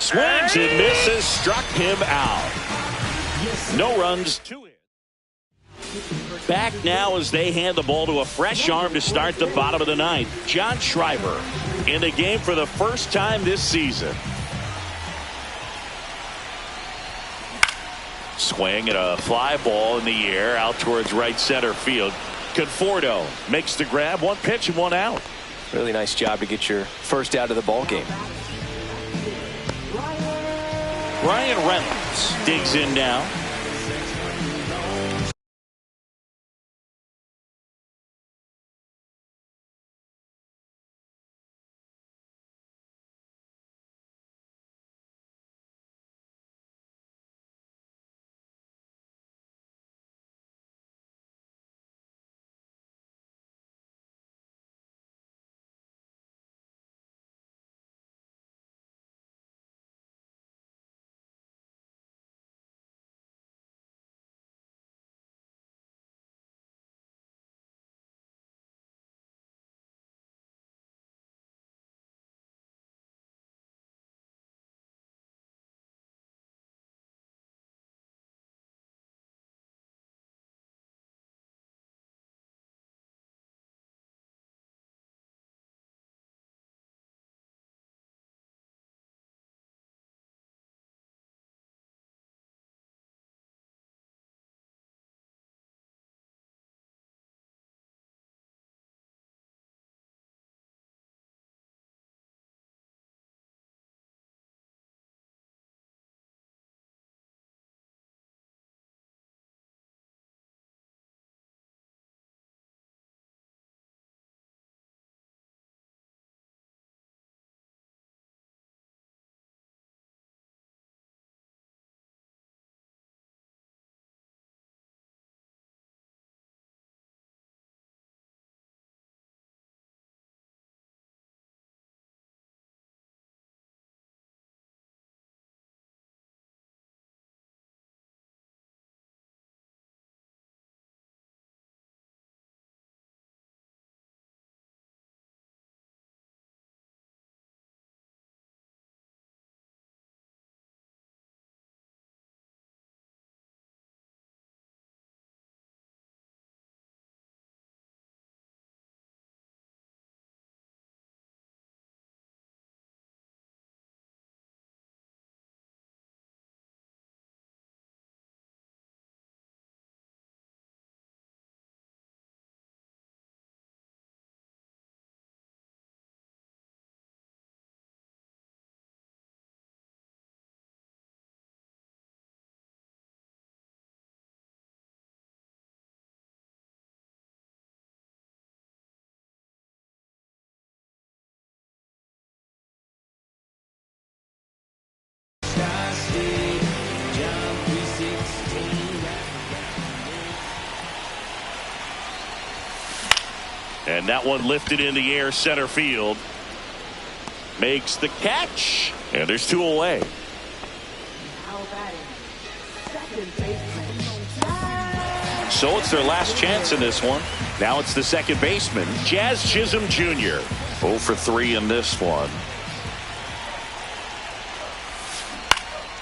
Swings and misses, struck him out. No runs, 2 hits. Back now as they hand the ball to a fresh arm to start the bottom of the ninth. John Schreiber in the game for the first time this season. Swing and a fly ball in the air out towards right center field. Conforto makes the grab. 1 pitch and 1 out. Really nice job to get your first out of the ball game. Ryan Reynolds digs in now. And that one lifted in the air center field. Makes the catch. And there's 2 away. So it's their last chance in this one. Now it's the second baseman, Jazz Chisholm Jr. 0 for 3 in this one.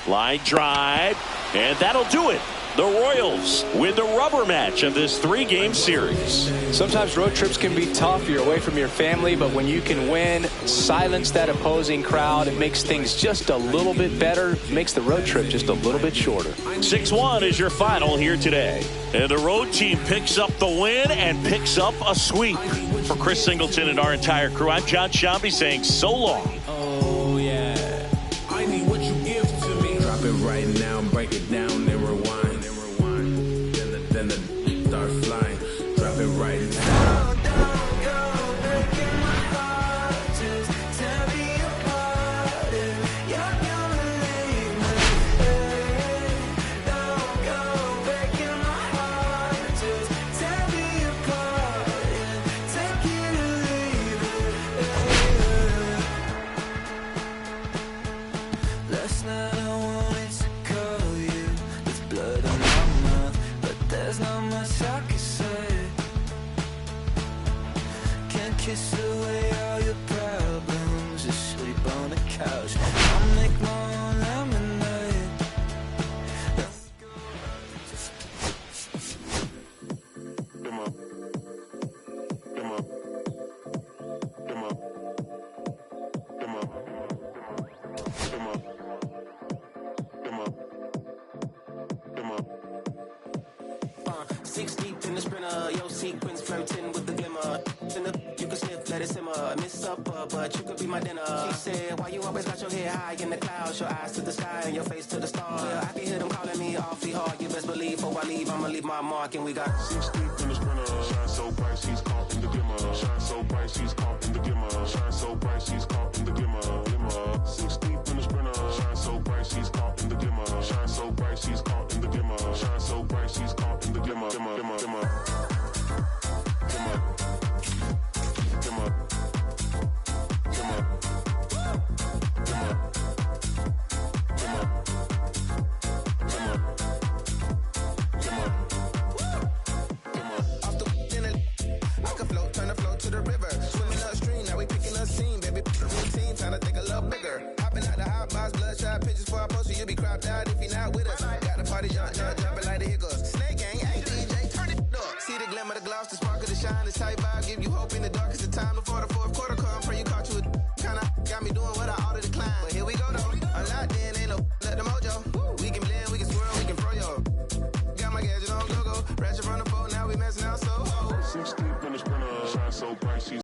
Line drive. And that'll do it. The Royals win the rubber match of this 3-game series. Sometimes road trips can be tough. You're away from your family, but when you can win, silence that opposing crowd, it makes things just a little bit better. Makes the road trip just a little bit shorter. 6-1 is your final here today. And the road team picks up the win and picks up a sweep. For Chris Singleton and our entire crew, I'm John Shambi saying so long. Oh, yeah. I need what you give to me. Drop it right now, break it down, then rewind. Then the start flying. Drop it right now. Last night I wanted to call you with blood on my mouth, but there's not much I can say. Can't kiss away all your problems, just sleep on the couch. I'll make my own lemonade. Six deep in the sprinter, yo sequence flirting with the glimmer. You can sniff, let it simmer. Miss supper, but you could be my dinner. She said, why you always got your head high in the clouds, your eyes to the sky and your face to the stars? Yeah, I can hear them calling me awfully hard. You best believe before I leave, I'ma leave my mark. And we got 6 deep in the sprinter, shine so bright she's caught in the glimmer. Shine so bright she's caught in the glimmer. Shine so bright she's caught in the glimmer. 6 deep in the sprinter, shine so bright she's caught in the glimmer. Shine so bright she's caught in the glimmer. Shine so bright she's caught in the glimmer. You be cropped out if you're not with us. Got the party jumping like the hiccups. Snake gang, hey DJ, turn it up. See the glimmer, the gloss, the sparkle, the shine, this tight vibe, give you hope in the dark.